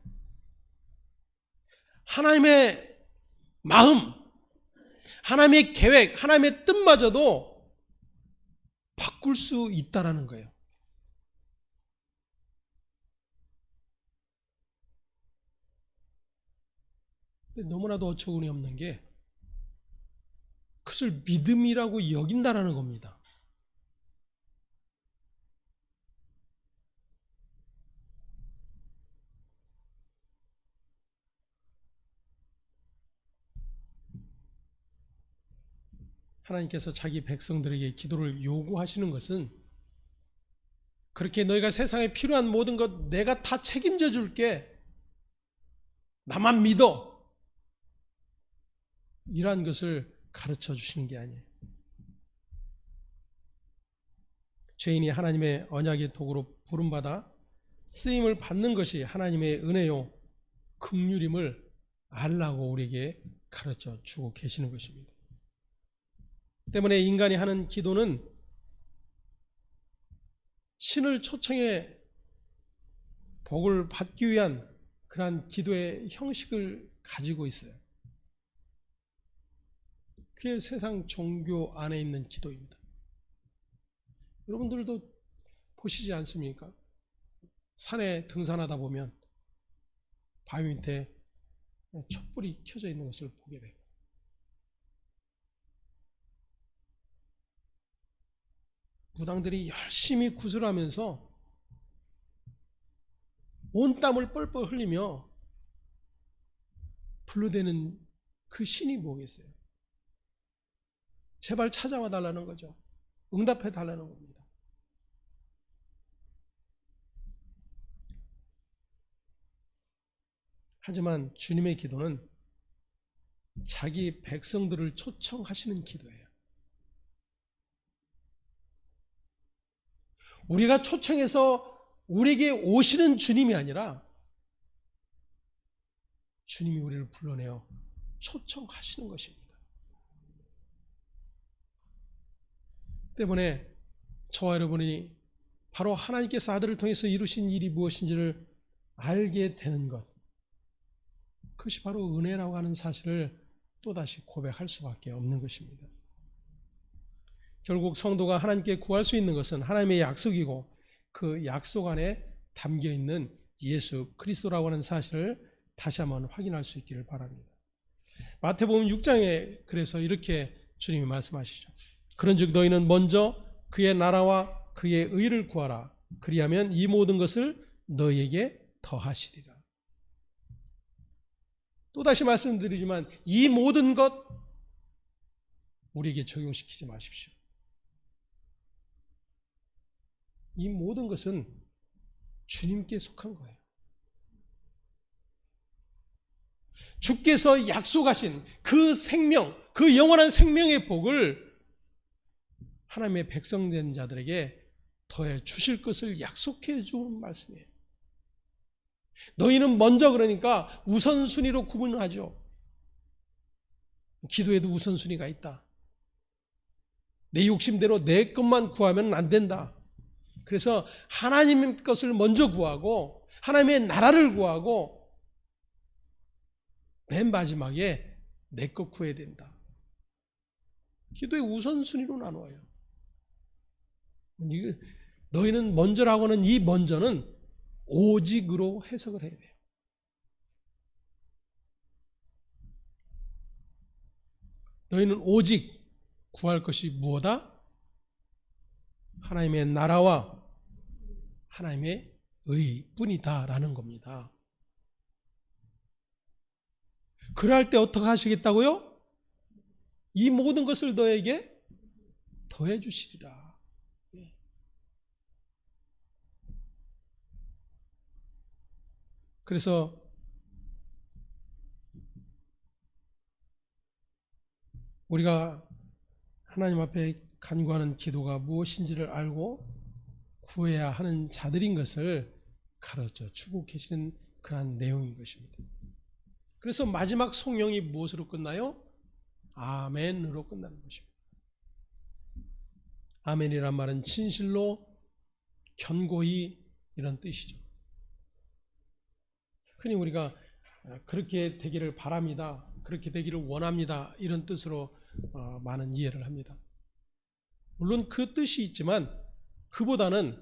하나님의 마음, 하나님의 계획, 하나님의 뜻마저도 바꿀 수 있다라는 거예요. 근데 너무나도 어처구니 없는 게 그것을 믿음이라고 여긴다라는 겁니다. 하나님께서 자기 백성들에게 기도를 요구하시는 것은 그렇게 너희가 세상에 필요한 모든 것 내가 다 책임져 줄게. 나만 믿어. 이러한 것을 가르쳐 주시는 게 아니에요. 죄인이 하나님의 언약의 도구로 부름받아 쓰임을 받는 것이 하나님의 은혜요 긍휼임을 알라고 우리에게 가르쳐 주고 계시는 것입니다. 때문에 인간이 하는 기도는 신을 초청해 복을 받기 위한 그러한 기도의 형식을 가지고 있어요. 그게 세상 종교 안에 있는 기도입니다. 여러분들도 보시지 않습니까? 산에 등산하다 보면 바위 밑에 촛불이 켜져 있는 것을 보게 돼요. 무당들이 열심히 구슬하면서 온 땀을 뻘뻘 흘리며 불러대는 그 신이 뭐겠어요? 제발 찾아와 달라는 거죠. 응답해 달라는 겁니다. 하지만 주님의 기도는 자기 백성들을 초청하시는 기도예요. 우리가 초청해서 우리에게 오시는 주님이 아니라 주님이 우리를 불러내어 초청하시는 것입니다. 때문에 저와 여러분이 바로 하나님께서 아들을 통해서 이루신 일이 무엇인지를 알게 되는 것, 그것이 바로 은혜라고 하는 사실을 또다시 고백할 수밖에 없는 것입니다. 결국 성도가 하나님께 구할 수 있는 것은 하나님의 약속이고 그 약속 안에 담겨있는 예수 그리스도라고 하는 사실을 다시 한번 확인할 수 있기를 바랍니다. 마태복음 6장에 그래서 이렇게 주님이 말씀하시죠. 그런즉 너희는 먼저 그의 나라와 그의 의를 구하라. 그리하면 이 모든 것을 너희에게 더하시리라. 또다시 말씀드리지만 이 모든 것 우리에게 적용시키지 마십시오. 이 모든 것은 주님께 속한 거예요. 주께서 약속하신 그 생명, 그 영원한 생명의 복을 하나님의 백성된 자들에게 더해 주실 것을 약속해 주는 말씀이에요. 너희는 먼저 그러니까 우선순위로 구분하죠. 기도에도 우선순위가 있다. 내 욕심대로 내 것만 구하면 안 된다. 그래서 하나님 것을 먼저 구하고 하나님의 나라를 구하고 맨 마지막에 내 것 구해야 된다. 기도의 우선순위로 나누어요. 너희는 먼저라고 하는 이 먼저는 오직으로 해석을 해야 돼요. 너희는 오직 구할 것이 무엇이다? 하나님의 나라와 하나님의 의뿐이다 라는 겁니다. 그럴 때 어떻게 하시겠다고요? 이 모든 것을 너에게 더해 주시리라. 그래서 우리가 하나님 앞에 간구하는 기도가 무엇인지를 알고 구해야 하는 자들인 것을 가르쳐 주고 계시는 그러한 내용인 것입니다. 그래서 마지막 성령이 무엇으로 끝나요? 아멘으로 끝나는 것입니다. 아멘이란 말은 진실로 견고히 이런 뜻이죠. 흔히 우리가 그렇게 되기를 바랍니다, 그렇게 되기를 원합니다, 이런 뜻으로 많은 이해를 합니다. 물론 그 뜻이 있지만 그보다는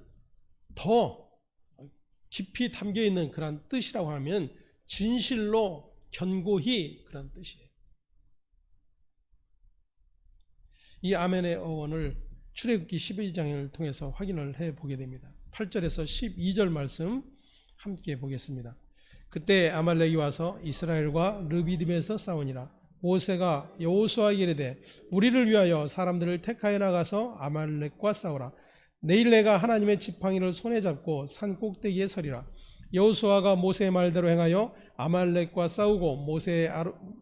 더 깊이 담겨 있는 그런 뜻이라고 하면 진실로 견고히 그런 뜻이에요. 이 아멘의 어원을 출애굽기 12장을 통해서 확인을 해보게 됩니다. 8절에서 12절 말씀 함께 보겠습니다. 그때 아말렉이 와서 이스라엘과 르비딤에서 싸우니라. 모세가 여호수아에게 이르되 우리를 위하여 사람들을 택하여 나가서 아말렉과 싸우라. 내일 내가 하나님의 지팡이를 손에 잡고 산 꼭대기에 서리라. 여호수아가 모세의 말대로 행하여 아말렉과 싸우고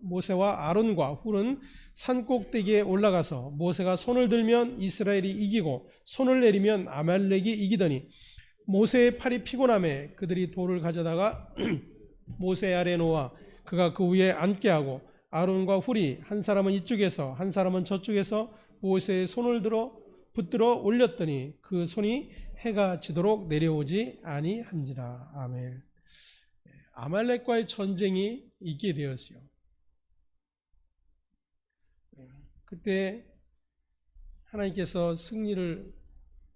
모세와 아론과 훌은 산 꼭대기에 올라가서 모세가 손을 들면 이스라엘이 이기고 손을 내리면 아말렉이 이기더니 모세의 팔이 피곤함에 그들이 돌을 가져다가 모세 아래 놓아 그가 그 위에 앉게 하고 아론과 훌이 한 사람은 이쪽에서 한 사람은 저쪽에서 모세의 손을 붙들어 올렸더니 그 손이 해가 지도록 내려오지 아니한지라. 아멘. 아말렉과의 전쟁이 있게 되었어요. 그때 하나님께서 승리를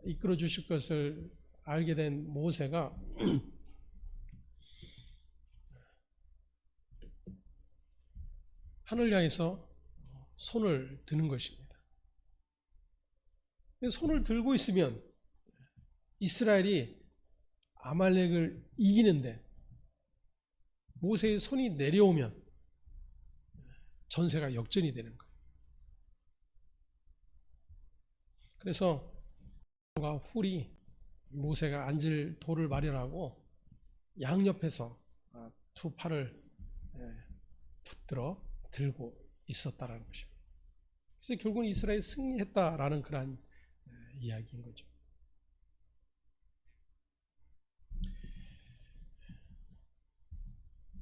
이끌어 주실 것을 알게 된 모세가 하늘 향해서 손을 드는 것입니다. 손을 들고 있으면 이스라엘이 아말렉을 이기는데 모세의 손이 내려오면 전세가 역전이 되는 거예요. 그래서 훌이 모세가 앉을 돌을 마련하고 양옆에서 두 팔을 붙들어 들고 있었다라는 것입니다. 그래서 결국은 이스라엘이 승리했다라는 그런 이야기인 거죠.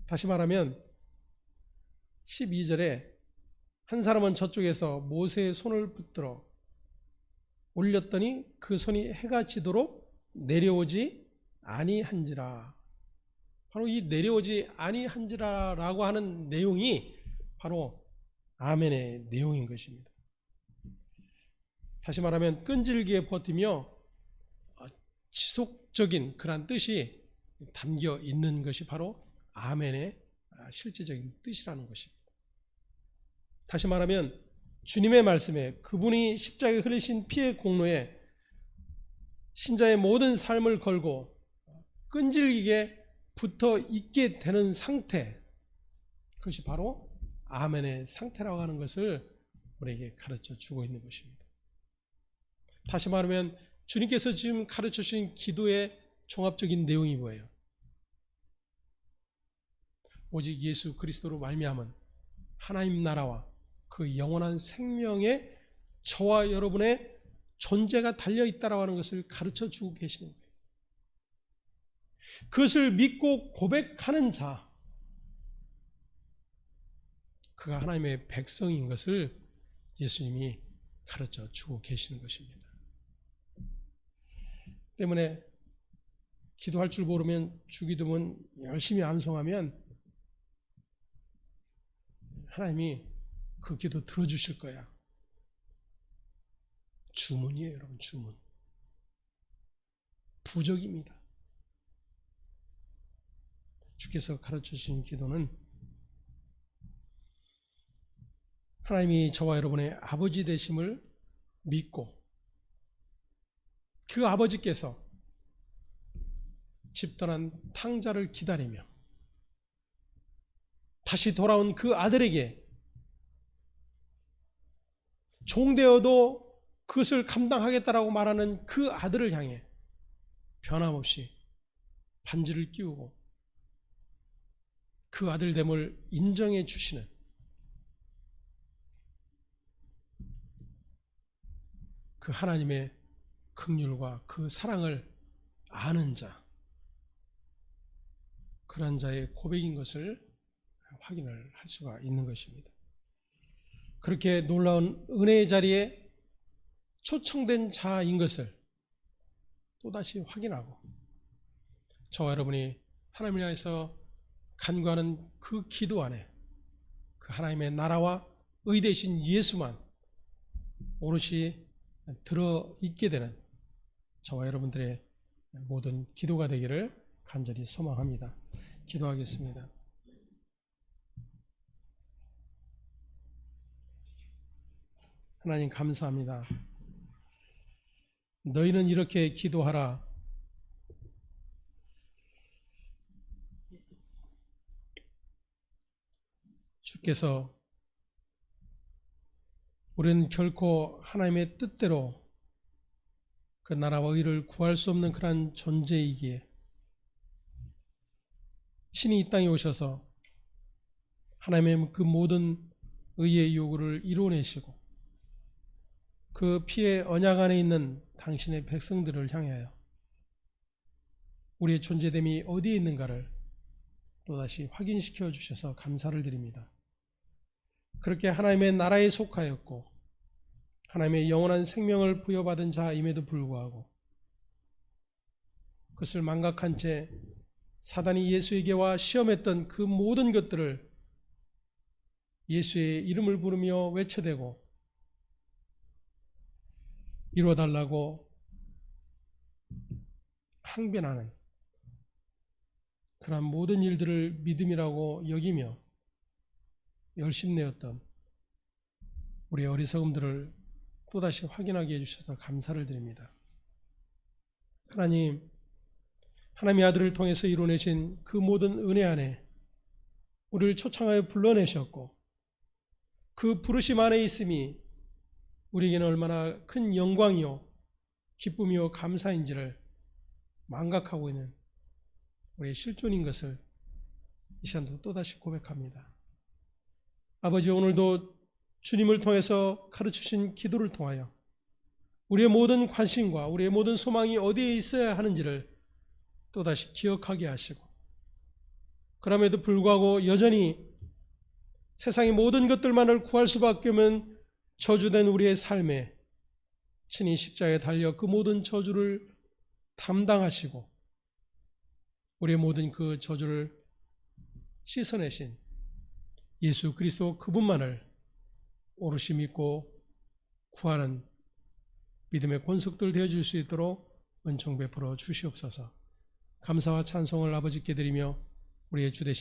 다시 말하면 12절에 한 사람은 저쪽에서 모세의 손을 붙들어 올렸더니 그 손이 해가 지도록 내려오지 아니한지라. 바로 이 내려오지 아니한지라라고 하는 내용이 바로 아멘의 내용인 것입니다. 다시 말하면 끈질기게 버티며 지속적인 그런 뜻이 담겨 있는 것이 바로 아멘의 실제적인 뜻이라는 것입니다. 다시 말하면 주님의 말씀에 그분이 십자가에 흘리신 피의 공로에 신자의 모든 삶을 걸고 끈질기게 붙어 있게 되는 상태, 그것이 바로 아멘의 상태라고 하는 것을 우리에게 가르쳐 주고 있는 것입니다. 다시 말하면 주님께서 지금 가르쳐 주신 기도의 종합적인 내용이 뭐예요? 오직 예수 그리스도로 말미암은 하나님 나라와 그 영원한 생명에 저와 여러분의 존재가 달려있다라고 하는 것을 가르쳐 주고 계시는 거예요. 그것을 믿고 고백하는 자, 그가 하나님의 백성인 것을 예수님이 가르쳐 주고 계시는 것입니다. 때문에 기도할 줄 모르면 주기도문 열심히 암송하면 하나님이 그 기도 들어주실 거야. 주문이에요, 여러분. 주문. 부적입니다. 주께서 가르쳐 주신 기도는 하나님이 저와 여러분의 아버지 되심을 믿고 그 아버지께서 집 떠난 탕자를 기다리며 다시 돌아온 그 아들에게 종되어도 그것을 감당하겠다라고 말하는 그 아들을 향해 변함없이 반지를 끼우고 그 아들됨을 인정해 주시는 그 하나님의 긍휼과 그 사랑을 아는 자, 그런 자의 고백인 것을 확인을 할 수가 있는 것입니다. 그렇게 놀라운 은혜의 자리에 초청된 자인 것을 또다시 확인하고 저와 여러분이 하나님을 향해서 간구하는 그 기도 안에 그 하나님의 나라와 의 대신 예수만 오롯이 들어있게 되는 저와 여러분들의 모든 기도가 되기를 간절히 소망합니다. 기도하겠습니다. 하나님 감사합니다. 너희는 이렇게 기도하라. 주께서 우리는 결코 하나님의 뜻대로 그 나라와 의를 구할 수 없는 그러한 존재이기에 친히 이 땅에 오셔서 하나님의 그 모든 의의 요구를 이루어내시고 그 피의 언약 안에 있는 당신의 백성들을 향하여 우리의 존재됨이 어디에 있는가를 또다시 확인시켜 주셔서 감사를 드립니다. 그렇게 하나님의 나라에 속하였고 하나님의 영원한 생명을 부여받은 자임에도 불구하고 그것을 망각한 채 사단이 예수에게와 시험했던 그 모든 것들을 예수의 이름을 부르며 외쳐대고 이루어달라고 항변하는 그러한 모든 일들을 믿음이라고 여기며 열심내었던 우리의 어리석음들을 또다시 확인하게 해주셔서 감사를 드립니다. 하나님, 하나님의 아들을 통해서 이루어내신 그 모든 은혜 안에 우리를 초청하여 불러내셨고 그 부르심 안에 있음이 우리에게는 얼마나 큰 영광이요 기쁨이요 감사인지를 망각하고 있는 우리의 실존인 것을 이 시간도 또다시 고백합니다. 아버지, 오늘도 주님을 통해서 가르치신 기도를 통하여 우리의 모든 관심과 우리의 모든 소망이 어디에 있어야 하는지를 또다시 기억하게 하시고 그럼에도 불구하고 여전히 세상의 모든 것들만을 구할 수밖에 없는 저주된 우리의 삶에 친히 십자가에 달려 그 모든 저주를 담당하시고 우리의 모든 그 저주를 씻어내신 예수 그리스도 그분만을 오롯이 믿고 구하는 믿음의 권속들 되어줄 수 있도록 은총 베풀어 주시옵소서. 감사와 찬송을 아버지께 드리며 우리의 주 되신